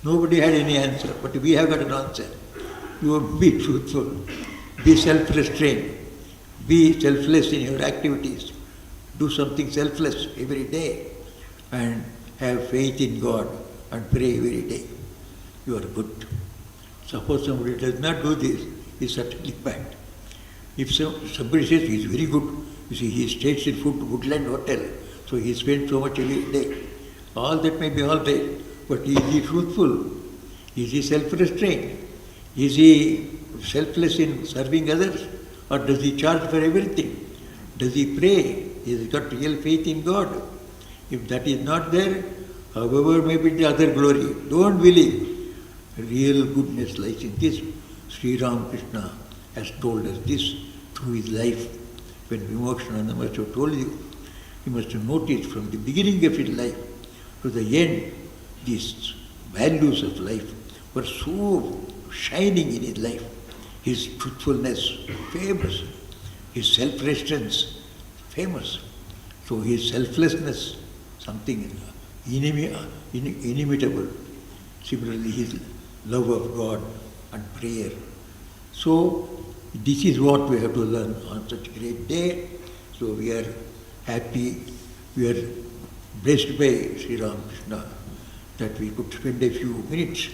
Nobody had any answer, but we have got an answer. You be truthful, be self-restrained, be selfless in your activities, do something selfless every day, and have faith in God and pray every day. You are good. Suppose somebody does not do this, he is certainly bad. If somebody says he is very good, you see, he stays in Woodland Hotel, so he spends so much every day. All that may be all right, but is he truthful? Is he self-restrained? Is he selfless in serving others? Or does he charge for everything? Does he pray? Has he got real faith in God? If that is not there, however may be the other glory, don't believe. Real goodness lies in this. Sri Ramakrishna has told us this through his life. When Vimokshanandaji must have told you, you must have noticed from the beginning of his life to the end, these values of life were so shining in his life. His truthfulness, famous. His self-restraint, famous. So his selflessness, something inimitable. Similarly, his love of God and prayer. So this is what we have to learn on such a great day. So we are happy, we are blessed by Sri Ramakrishna that we could spend a few minutes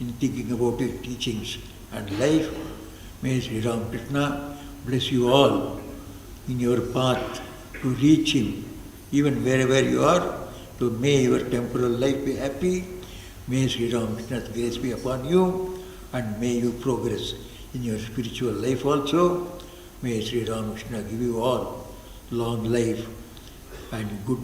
in thinking about his teachings and life. May Sri Ramakrishna bless you all in your path to reach him, even wherever you are. So may your temporal life be happy. May Sri Ramakrishna's grace be upon you, and may you progress in your spiritual life also. May Sri Ramakrishna give you all long life and good